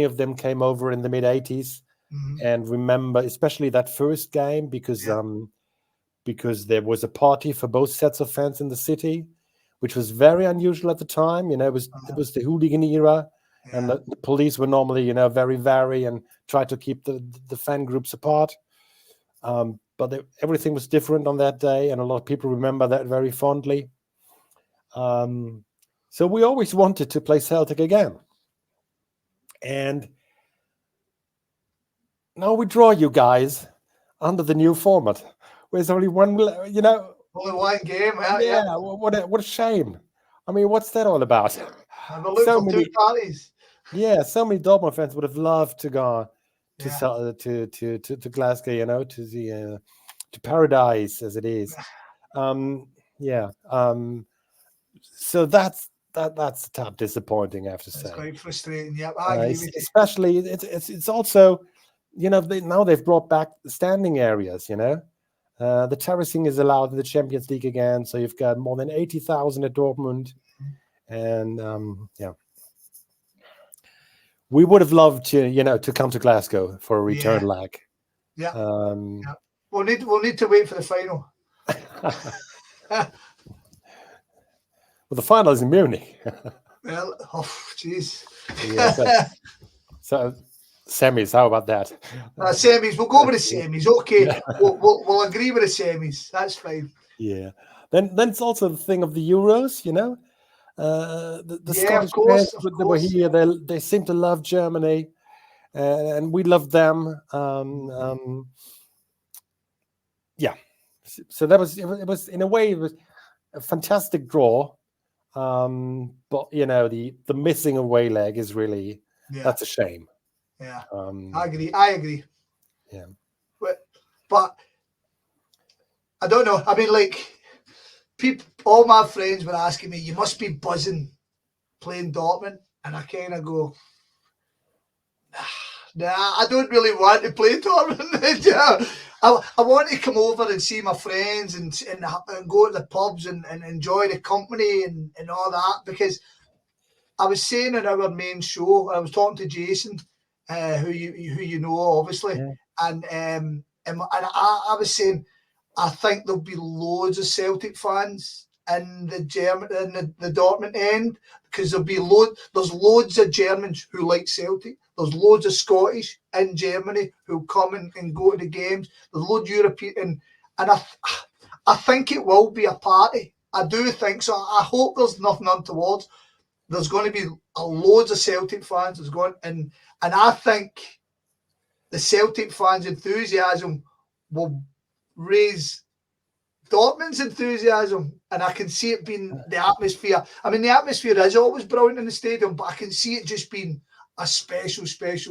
of them came over in the mid-'80s and remember especially that first game because there was a party for both sets of fans in the city, which was very unusual at the time. You know, it was the hooligan era, and the police were normally, very and tried to keep the fan groups apart. But everything was different on that day, and a lot of people remember that very fondly. So we always wanted to play Celtic again. And now we draw you guys under the new format. There's only one, only one game. Yeah. What a shame. I mean, what's that all about? So many 2 parties. Yeah, so many Dortmund fans would have loved to go to Glasgow, to paradise as it is. So that's a tad disappointing, I have to say. It's quite frustrating. Yeah, I agree with you. Especially it's also, now they've brought back the standing areas. The terracing is allowed in the Champions League again, so you've got more than 80,000 at Dortmund, and we would have loved to come to Glasgow for a return leg. Yeah. We'll need to wait for the final. Well, the final is in Munich. Well, jeez. So semis, how about that? Semis, we'll go with the semis. Okay, we'll agree with the semis. That's fine. Yeah. Then it's also the thing of the Euros, the Scottish fans that were here, they seem to love Germany, and we love them. So it was in a way it was a fantastic draw, but the missing away leg is really that's a shame. Yeah, I agree. Yeah, but I don't know. I mean, all my friends were asking me, "You must be buzzing playing Dortmund," and I kind of go, "Nah, I don't really want to play Dortmund." I want to come over and see my friends and go to the pubs and enjoy the company and all that, because I was saying in our main show, I was talking to Jason, who you know obviously, and I was saying I think there'll be loads of Celtic fans in the Dortmund end, because there's loads of Germans who like Celtic. There's loads of Scottish in Germany who come and go to the games. There's loads of European, and I think it will be a party. I do think so. I hope there's nothing untoward. There's going to be loads of Celtic fans. And I think the Celtic fans' enthusiasm will raise Dortmund's enthusiasm, and I can see it being the atmosphere. I mean, the atmosphere is always brilliant in the stadium, but I can see it just being a special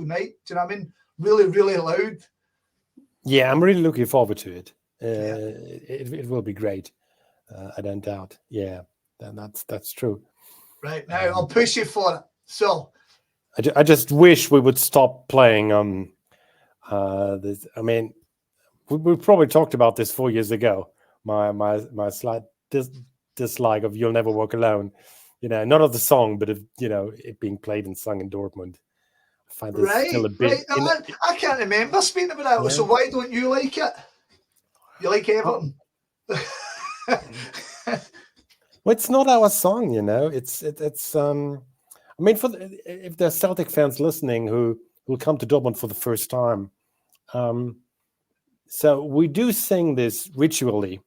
night. Do you know what I mean? really, really loud. Yeah, I'm really looking forward to it. It will be great. I don't doubt. Yeah, that's true. Right, now I'll push you for it. So I just wish we would stop playing. This. I mean, we probably talked about this 4 years ago. My slight dislike of "You'll Never Walk Alone." Not of the song, but of it being played and sung in Dortmund. I find this still a bit. No, I can't remember speaking about that. Yeah. So why don't you like it? You like Everton? Well, it's not our song, It's. I mean, if there's Celtic fans listening who will come to Dortmund for the first time, so we do sing this ritually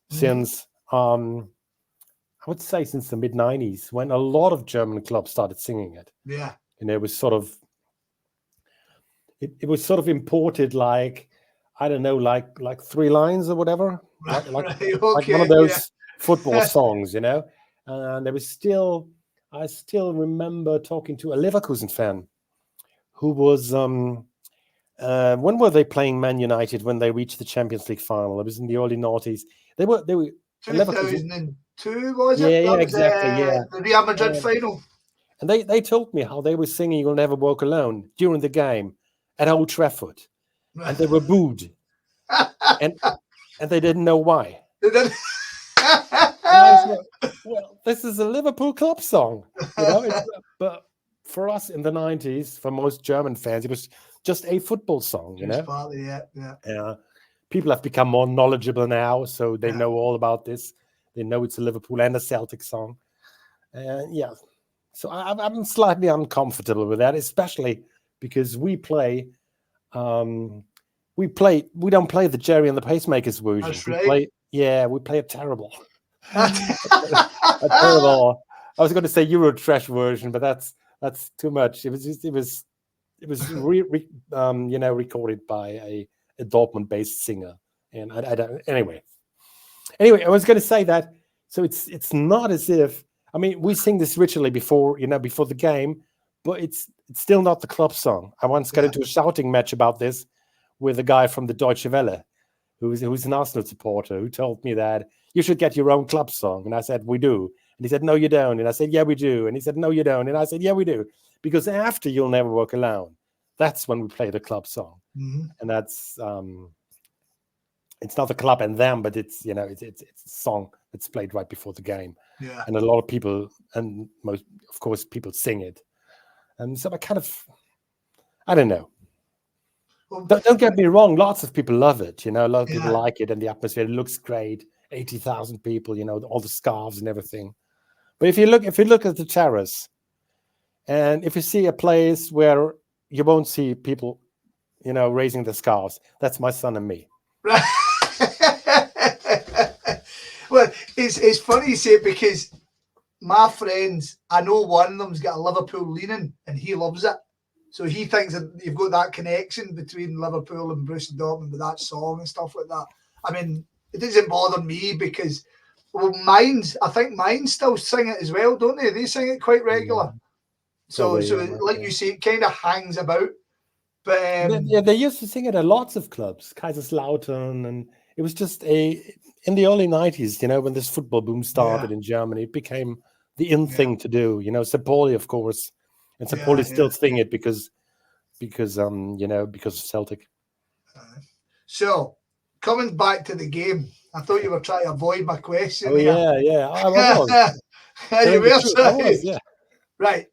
since I would say since the mid-90s, when a lot of German clubs started singing it. Yeah, it was sort of it was sort of imported, like I don't know, like 3 lines or whatever, like one of those football songs, And there was still. I still remember talking to a Leverkusen fan who was, when were they playing Man United when they reached the Champions League final? It was in the early noughties. They were 2002, was it? Yeah, exactly. The Real Madrid final. And they told me how they were singing "You'll Never Walk Alone" during the game at Old Trafford, and they were booed, and they didn't know why. Well, this is a Liverpool club song, but for us in the 90s, for most German fans, it was just a football song, Partly, yeah. People have become more knowledgeable now, so they know all about this. They know it's a Liverpool and a Celtic song. So I'm slightly uncomfortable with that, especially because we don't play the Jerry and the Pacemakers version. That's right. We play a terrible. Terrible. I was going to say Eurotrash version, but that's too much. It was recorded by a Dortmund-based singer, and I don't. Anyway, I was going to say that. So it's not as if, I mean, we sing this ritually before the game, but it's still not the club song. I once got into a shouting match about this with a guy from the Deutsche Welle, who's an Arsenal supporter, who told me that you should get your own club song. And I said, we do. And he said, no, you don't. And I said, yeah, we do. And he said, no, you don't. And I said, yeah, we do. Because after "You'll Never Walk Alone," that's when we play the club song. Mm-hmm. And that's, it's not the club and them, but it's a song that's played right before the game. Yeah. And a lot of people, and most, of course, people sing it. And so I don't know. Well, don't get me wrong. Lots of people love it. A lot of people like it, and the atmosphere, it looks great. 80,000 people, all the scarves and everything. But if you look at the terrace, and if you see a place where you won't see people, raising the scarves, that's my son and me. Right. Well, it's funny you say it, because my friends, I know one of them's got a Liverpool leaning, and he loves it. So he thinks that you've got that connection between Liverpool and Borussia Dortmund with that song and stuff like that. I mean, it doesn't bother me because, well, I think mine still sing it as well, don't they? They sing it quite regular. So like you say, it kind of hangs about. But they used to sing it at lots of clubs, Kaiserslautern, and it was just in the early 90s, when this football boom started in Germany, it became the in thing to do. St. Pauli, of course, and St. Pauli still sing it because of Celtic. So, coming back to the game, I thought you were trying to avoid my question. Oh, yeah. I was. You were, yeah. Right.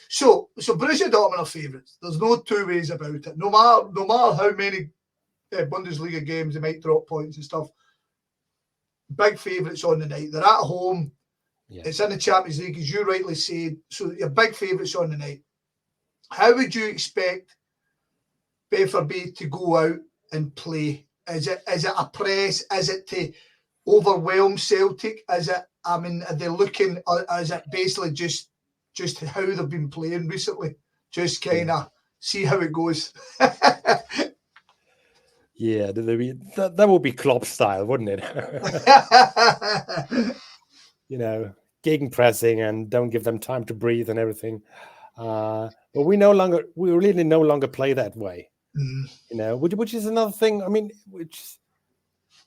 So Borussia Dortmund are favourites. There's no two ways about it. No matter how many Bundesliga games they might drop points and stuff, big favourites on the night. They're at home. Yeah. It's in the Champions League, as you rightly said. So you're big favourites on the night. How would you expect BVB to go out and play? Is it a press? Is it to overwhelm Celtic? Is it? I mean, are they looking? Or is it basically just how they've been playing recently? Just kind of see how it goes. Yeah, that would be Klopp style, wouldn't it? Gegenpressing and don't give them time to breathe and everything. But we really no longer play that way. You know, which is another thing. I mean,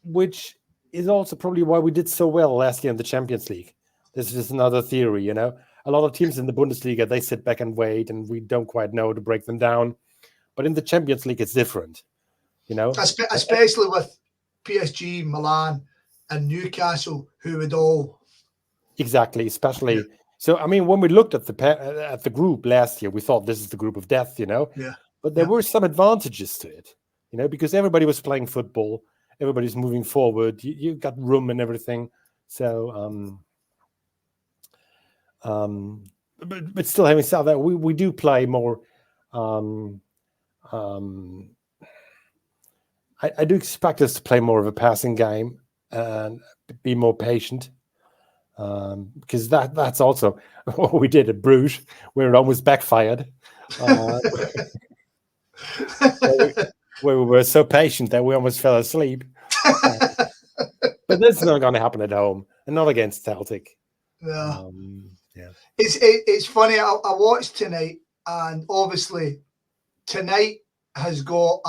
which is also probably why we did so well last year in the Champions League. This is just another theory, you know. A lot of teams in the Bundesliga, they sit back and wait, and we don't quite know to break them down. But in the Champions League, it's different, you know. Especially with PSG, Milan, and Newcastle, who would all exactly, especially. Yeah. So I mean, when we looked at the group last year, we thought this is the group of death, you know. Yeah. But there were some advantages to it, you know, because everybody was playing football, everybody's moving forward. You got room and everything. So, but still, having said that, we do play more. I do expect us to play more of a passing game and be more patient, because that's also what we did at Bruges, where it almost backfired. Where we were so patient that we almost fell asleep. But this is not going to happen at home, and not against Celtic. Yeah. Yeah. It's funny. I watched tonight, and obviously tonight has got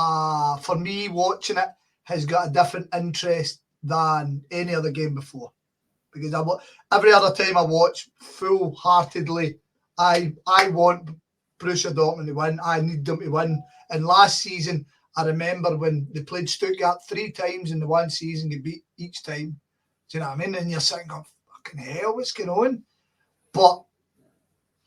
for me watching it has got a different interest than any other game before, because every other time I watch full-heartedly, I want Borussia Dortmund to win. I need them to win. And last season, I remember when they played Stuttgart 3 times in the one season, they beat each time. Do you know what I mean? And you're sitting going, fucking hell, what's going on? But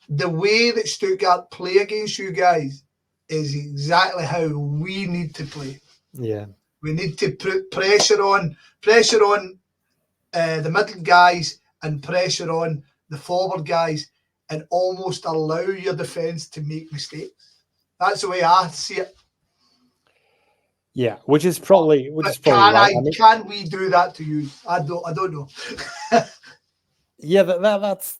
the way that Stuttgart play against you guys is exactly how we need to play. Yeah. We need to put pressure on the middle guys and pressure on the forward guys, and almost allow your defence to make mistakes. That's the way I see it. Yeah, which is probably right. Can we do that to you? I don't know. Yeah, that's.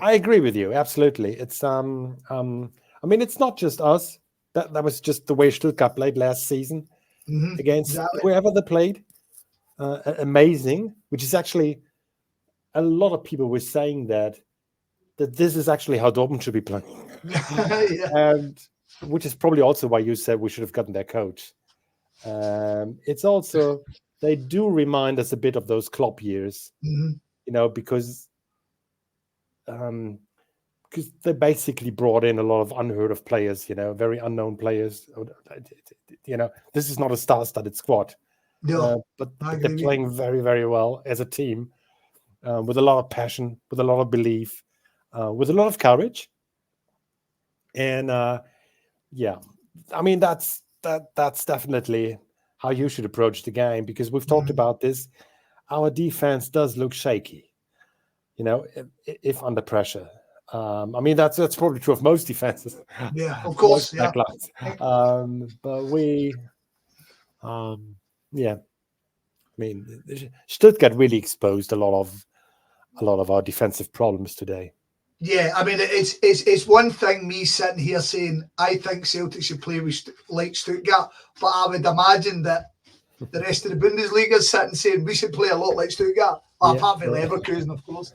I agree with you absolutely. It's I mean, it's not just us. That was just the way Stuttgart played last season against whoever they played. Amazing, which is actually a lot of people were saying that this is actually how Dortmund should be playing. Yeah. And which is probably also why you said we should have gotten their coach. It's also, they do remind us a bit of those Klopp years, you know, because they basically brought in a lot of unheard of players, you know, very unknown players. You know, this is not a star-studded squad, but they're playing very, very well as a team, with a lot of passion, with a lot of belief, with a lot of courage. And yeah, I mean, that's definitely how you should approach the game, because we've talked about this. Our defense does look shaky, you know, if under pressure. I mean, that's probably true of most defenses. Yeah, of course. Yeah. But we, yeah, I mean, Stuttgart really exposed a lot of our defensive problems today. Yeah, I mean, it's one thing me sitting here saying I think Celtic should play like Stuttgart, but I would imagine that the rest of the Bundesliga is sitting saying we should play a lot like Stuttgart, apart from Leverkusen, of course.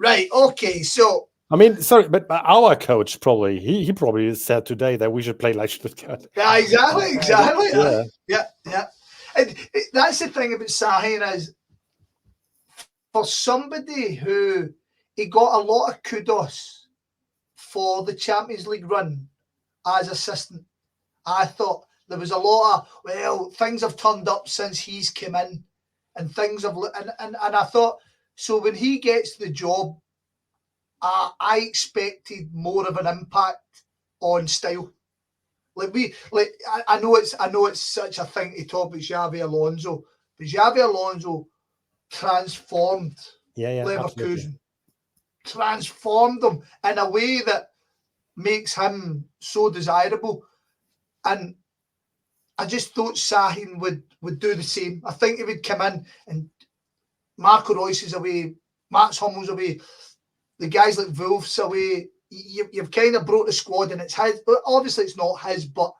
Right, okay, so I mean, sorry, but our coach probably he probably said today that we should play like Stuttgart. Yeah, exactly. Yeah. And that's the thing about Sahin is, for somebody who he got a lot of kudos for the Champions League run as assistant, I thought there was a lot of, things have turned up since he's come in, and things have, and I thought, so when he gets the job, I expected more of an impact on style. I know it's such a thing to talk about Xabi Alonso, but Xabi Alonso transformed Leverkusen, absolutely. transformed them in a way that makes him so desirable. And I just thought Sahin would do the same. I think he would come in, and Marco Reus is away, Mats Hummel's away, the guys like Wolf's away. You've kind of brought the squad, and it's his. Obviously, it's not his, but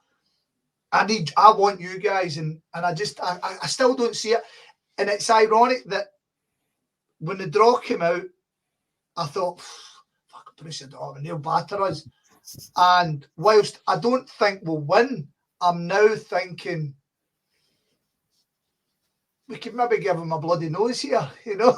I want you guys, and I still don't see it. And it's ironic that when the draw came out, I thought, Borussia Dortmund, they'll batter us. And whilst I don't think we'll win, I'm now thinking we could maybe give them a bloody nose here, you know?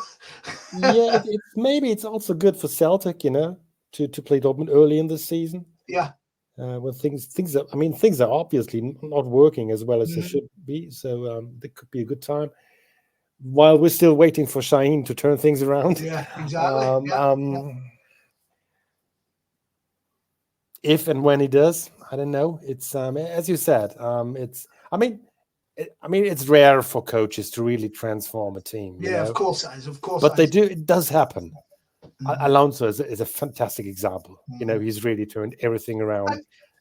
Yeah, maybe it's also good for Celtic, you know, to play Dortmund early in the season. Yeah. When things are obviously not working as well as they should be. So that could be a good time. While we're still waiting for Shaheen to turn things around. Yeah, exactly. If and when he does, I don't know. It's as you said, it's rare for coaches to really transform a team. You know? Of course it is. Of course, but it they is. do. It does happen. Alonso is a fantastic example. You know, he's really turned everything around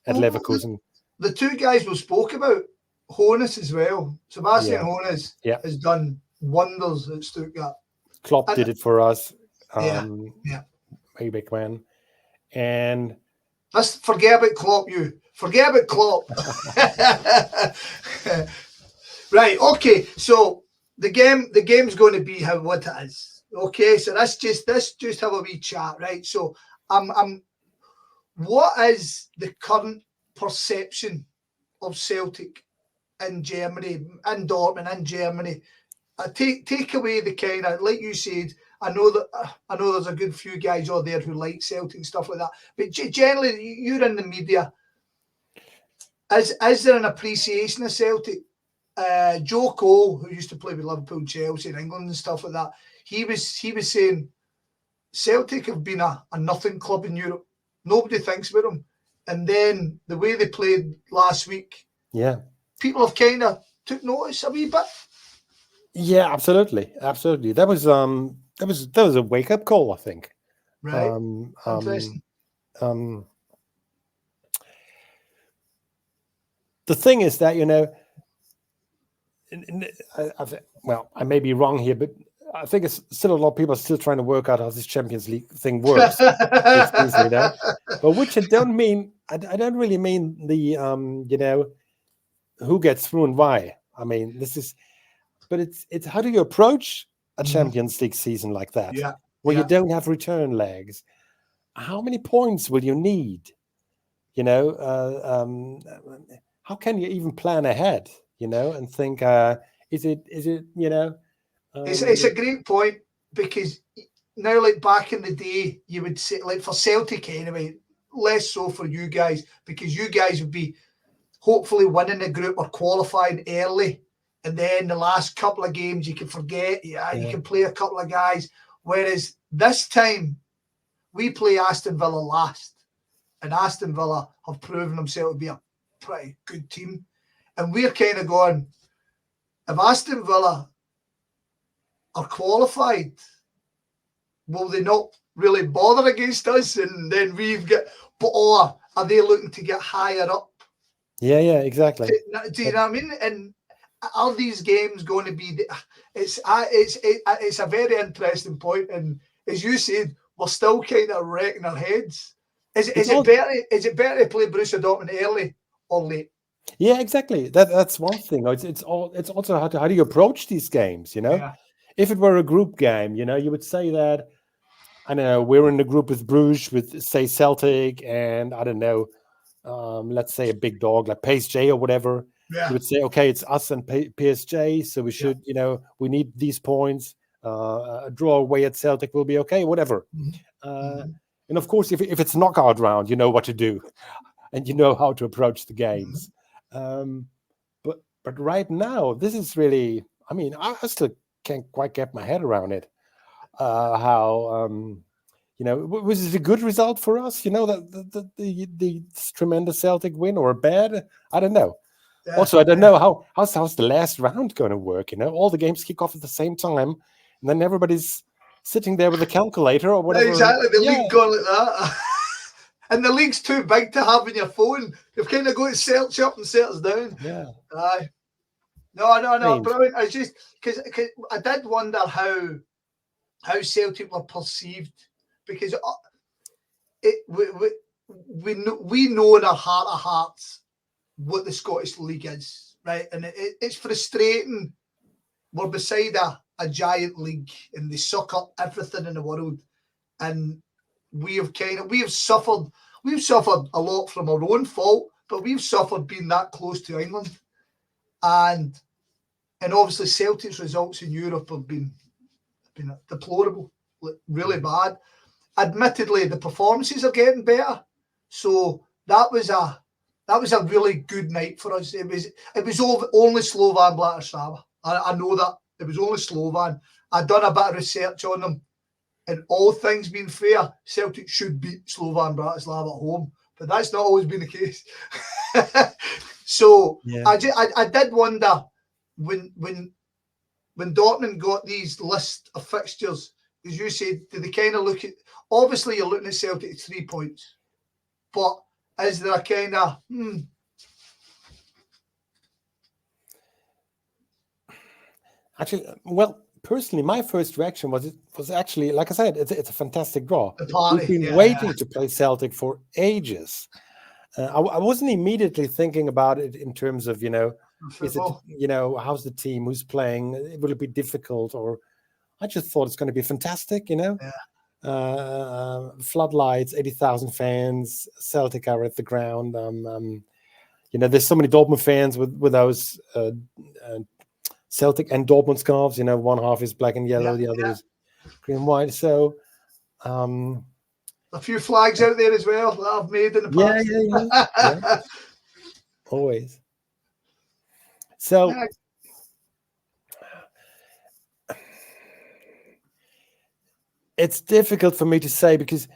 at Leverkusen. The two guys we spoke about, Hoeneß as well. Sebastian Hoeneß has done wonders at Stuttgart. Klopp did it for us. Way back when. And let's forget about Klopp, Forget about Klopp. Right, okay. So the game's going to be what it is. Okay, so let's just have a wee chat, right? So what is the current perception of Celtic in Germany, in Dortmund, in Germany? Take away the kind of, like you said, I know there's a good few guys out there who like Celtic and stuff like that, but generally, you're in the media. Is there an appreciation of Celtic? Joe Cole, who used to play with Liverpool, Chelsea, in England and stuff like that, he was saying Celtic have been a nothing club in Europe. Nobody thinks about them. And then the way they played last week, people have kind of took notice a wee bit. Yeah, absolutely. That was a wake up call, I think. Right. Interesting. The thing is that, you know, I may be wrong here, but I think it's still a lot of people are still trying to work out how this Champions League thing works. Season, you know? But which I don't mean. I don't really mean the you know, who gets through and why. I mean, but it's how do you approach a Champions League season like that, where you don't have return legs? How many points will you need? You know, how can you even plan ahead? You know, and think, is it you know? It's a great point, because now, like back in the day, you would say, like for Celtic anyway, less so for you guys, because you guys would be hopefully winning the group or qualifying early, and then the last couple of games you can forget. You can play a couple of guys. Whereas this time we play Aston Villa last, and Aston Villa have proven themselves to be a pretty good team, and we're kind of going, if Aston Villa are qualified, will they not really bother against us? And then or are they looking to get higher up? Yeah, exactly. Do you know what I mean? And are these games going to be? It's a very interesting point. And as you said, we're still kind of wrecking our heads. Is it better to play Borussia Dortmund early or late? Yeah, exactly. That's one thing. It's also how do you approach these games? You know. Yeah. If it were a group game, you know, you would say that, I don't know, we're in the group with Bruges, with, say, Celtic, and I don't know, let's say a big dog like PSG or whatever. Yeah. You would say, okay, it's us and PSG, so we should, you know, we need these points. A draw away at Celtic will be okay, whatever. And of course, if it's knockout round, you know what to do, and you know how to approach the games. But right now, this is really, I mean, I still can't quite get my head around it. How you know, was it a good result for us? You know, the tremendous Celtic win, or a bad? I don't know. Yeah, also, I don't know how's the last round going to work. You know, all the games kick off at the same time, and then everybody's sitting there with a calculator or whatever. Exactly, the league going like that. And the league's too big to have on your phone. You've kind of got to search up and search down. Yeah. Aye. No, brilliant. I just because I did wonder how Celtic were perceived, because we know in our heart of hearts what the Scottish League is, right? And it's frustrating. We're beside a giant league, and they suck up everything in the world. And we have suffered a lot from our own fault, but we've suffered being that close to England, and obviously Celtic's results in Europe have been deplorable, really bad. Admittedly, the performances are getting better, so that was a really good night for us. It was only Slovan Bratislava. I know that it was only Slovan. I'd done a bit of research on them, and all things being fair, Celtic should beat Slovan Bratislava at home, but that's not always been the case. So yeah. I did wonder when Dortmund got these list of fixtures, as you said, do they kind of look at? Obviously, you're looking at Celtic 3 points, but is there a kind of Actually, well, personally, my first reaction was actually, like I said, it's a fantastic draw. We've been waiting to play Celtic for ages. I wasn't immediately thinking about it in terms of, is it, how's the team, who's playing, will it be difficult, or I just thought it's going to be fantastic, floodlights, 80,000 fans, Celtic are at the ground. There's so many Dortmund fans with those Celtic and Dortmund scarves. One half is black and yellow, the other is green and white. So a few flags out there as well that I've made in the past. Yeah. Always. So it's difficult for me to say because,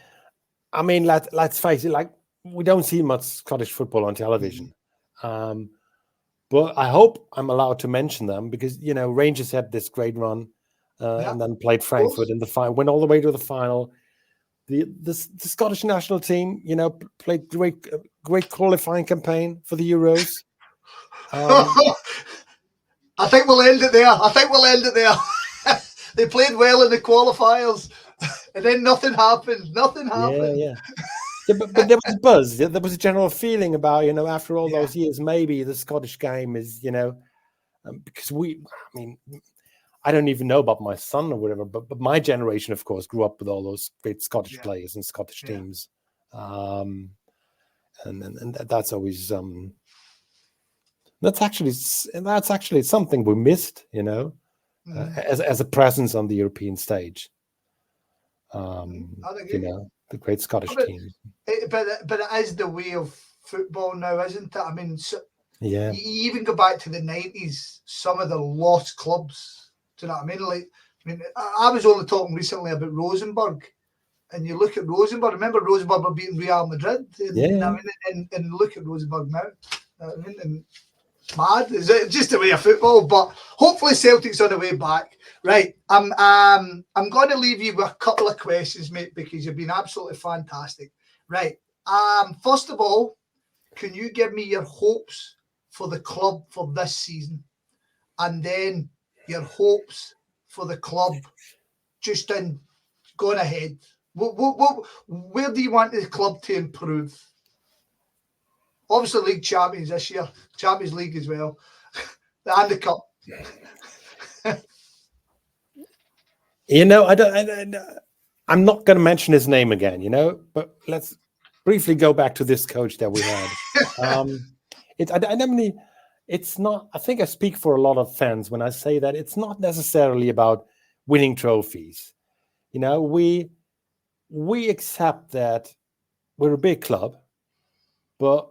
I mean, let's face it, like, we don't see much Scottish football on television. But I hope I'm allowed to mention them because, Rangers had this great run and then played Frankfurt in the final, went all the way to the final. The Scottish national team, played great qualifying campaign for the Euros. I think we'll end it there. They played well in the qualifiers, and then nothing happened. Yeah, but there was a buzz. There was a general feeling about, after all those years, maybe the Scottish game is, because I don't even know about my son or whatever, but my generation, of course, grew up with all those great Scottish players and Scottish teams. And that's always, that's actually something we missed, as a presence on the European stage. The great Scottish team. But it is the way of football now, isn't it? I mean, you even go back to the 90s, some of the lost clubs. Do you know what I mean? I was only talking recently about Rosenborg, and you look at Rosenborg. Remember, Rosenborg were beating Real Madrid, and look at Rosenborg now. I mean, and mad. Is it just the way of football? But hopefully Celtic's on the way back. Right. I'm going to leave you with a couple of questions, mate, because you've been absolutely fantastic. Right. First of all, can you give me your hopes for the club for this season? And then your hopes for the club just in going ahead. Where do you want the club to improve? Obviously, League Champions this year, Champions League as well, and the Cup. I'm not going to mention his name again, but let's briefly go back to this coach that we had. It's not, I think I speak for a lot of fans when I say that it's not necessarily about winning trophies. We accept that we're a big club, but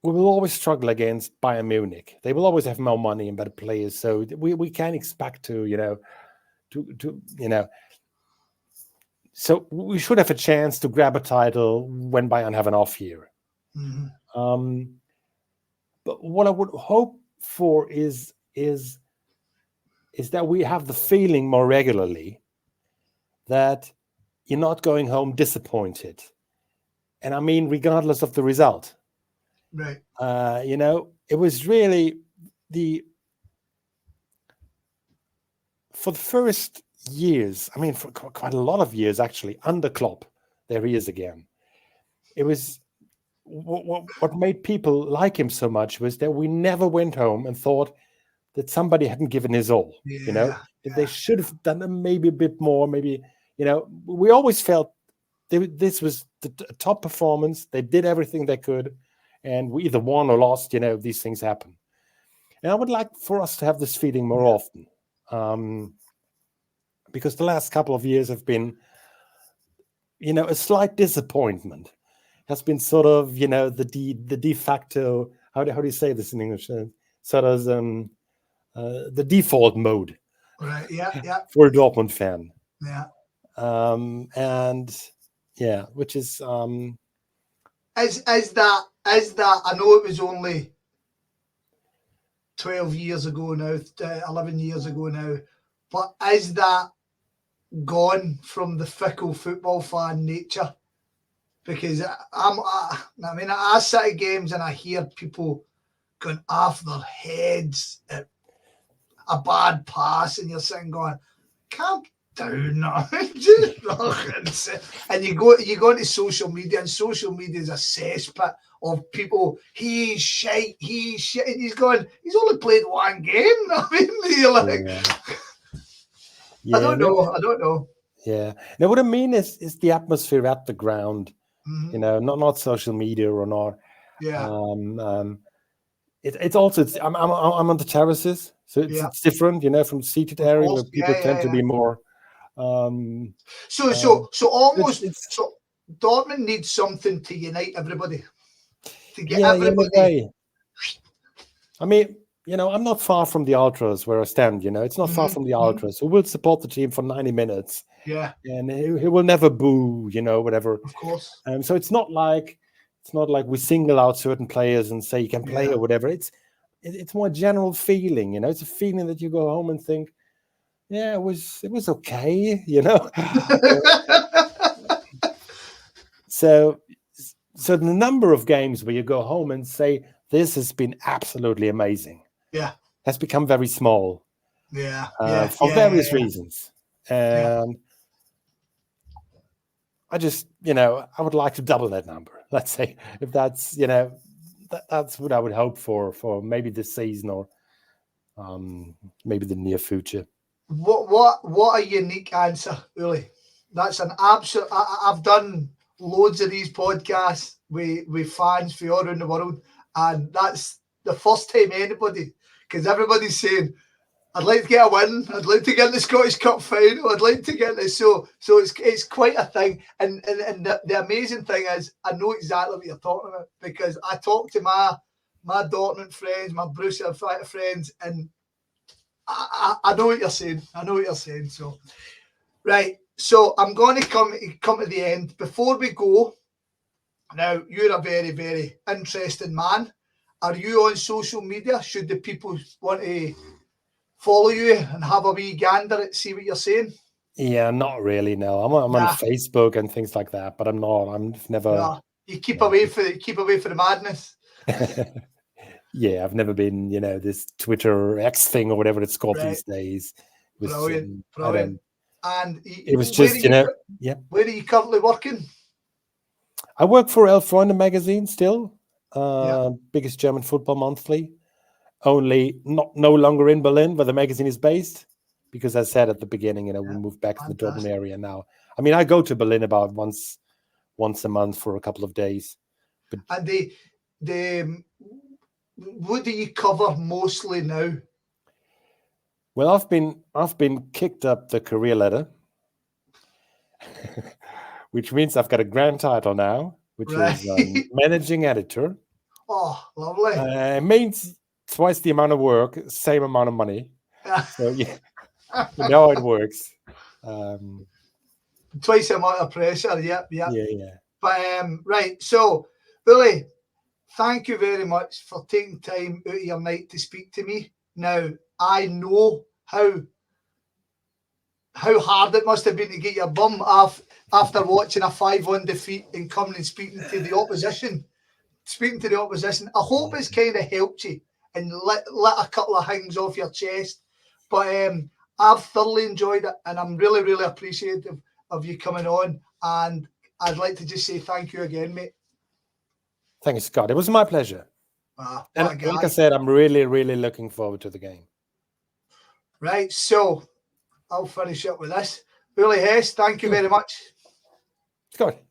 we will always struggle against Bayern Munich. They will always have more money and better players. So we can't expect to so we should have a chance to grab a title when Bayern have an off year. Mm-hmm. But what I would hope for is that we have the feeling more regularly that you're not going home disappointed. And I mean, regardless of the result. Right. It was really for the first years, I mean, for quite a lot of years, actually, under Klopp, there he is again. It was what made people like him so much was that we never went home and thought that somebody hadn't given his all. They should have done maybe a bit more. Maybe we always felt this was the top performance. They did everything they could, and we either won or lost. These things happen. And I would like for us to have this feeling more often, because the last couple of years have been, a slight disappointment. Has been sort of, the de facto. How do you say this in English? Sort of the default mode. Right. Yeah. For a Dortmund fan. Yeah. And yeah, which is Is that? I know it was only 12 years ago now, 11 years ago now, but is that gone from the fickle football fan nature? Because I sit at games and I hear people going off their heads at a bad pass, and you're sitting going, calm down now. And you go into social media, and social media is a cesspit of people. He's shite. And he's only played one game. I mean, you're like, yeah. I don't know. Yeah. Now, what I mean is the atmosphere at the ground. Mm-hmm. Not social media or not. Yeah. It's also I'm on the terraces, so it's different, from seated area where people tend to be more. So Dortmund needs something to unite everybody. To get everybody. I mean, I'm not far from the ultras where I stand. It's not far from the ultras who will support the team for 90 minutes. Yeah, and he will never boo. Whatever. Of course. So it's not like we single out certain players and say you can play or whatever. It's more general feeling. It's a feeling that you go home and think, yeah, it was okay. So the number of games where you go home and say this has been absolutely amazing, has become very small. For various reasons. And I just, I would like to double that number. Let's say, if that's, that's what I would hope for maybe this season or maybe the near future. What a unique answer, Uli. That's an absolute. I've done loads of these podcasts with fans from all around the world, and that's the first time anybody, because everybody's saying, I'd like to get a win. I'd like to get in the Scottish Cup final. I'd like to get this. So it's quite a thing. And the amazing thing is, I know exactly what you're talking about, because I talk to my Dortmund friends, my Borussia friends, and I know what you're saying. So, right. So I'm going to come to the end. Before we go, now you're a very, very interesting man. Are you on social media? Should the people want to follow you and have a wee gander at see what you're saying? Yeah, not really. No, I'm on Facebook and things like that, but I'm not. I've never. No. You keep away for the madness. Yeah, I've never been. This Twitter X thing or whatever it's called these days. Brilliant. And it was just Where are you currently working? I work for Elf Freunde magazine still, biggest German football monthly. Only no longer in Berlin, where the magazine is based, because as I said at the beginning, we moved back to the Dortmund area now. I mean, I go to Berlin about once a month for a couple of days. But and what do you cover mostly now? Well, I've been kicked up the career ladder, which means I've got a grand title now, which is managing editor. Oh, lovely! It means twice the amount of work, same amount of money. So you know how it works. Twice the amount of pressure. Yep. Yeah. But right. So, Uli, thank you very much for taking time out of your night to speak to me. Now, I know how hard it must have been to get your bum off after watching a 5-1 defeat and coming and speaking to the opposition. I hope it's kind of helped you and let a couple of things off your chest. But I've thoroughly enjoyed it, and I'm really, really appreciative of you coming on. And I'd like to just say thank you again, mate. Thank you, Scott. It was my pleasure. And like I said, I'm really, really looking forward to the game. Right, so I'll finish up with this. Uli Hesse, thank you very much. It's good.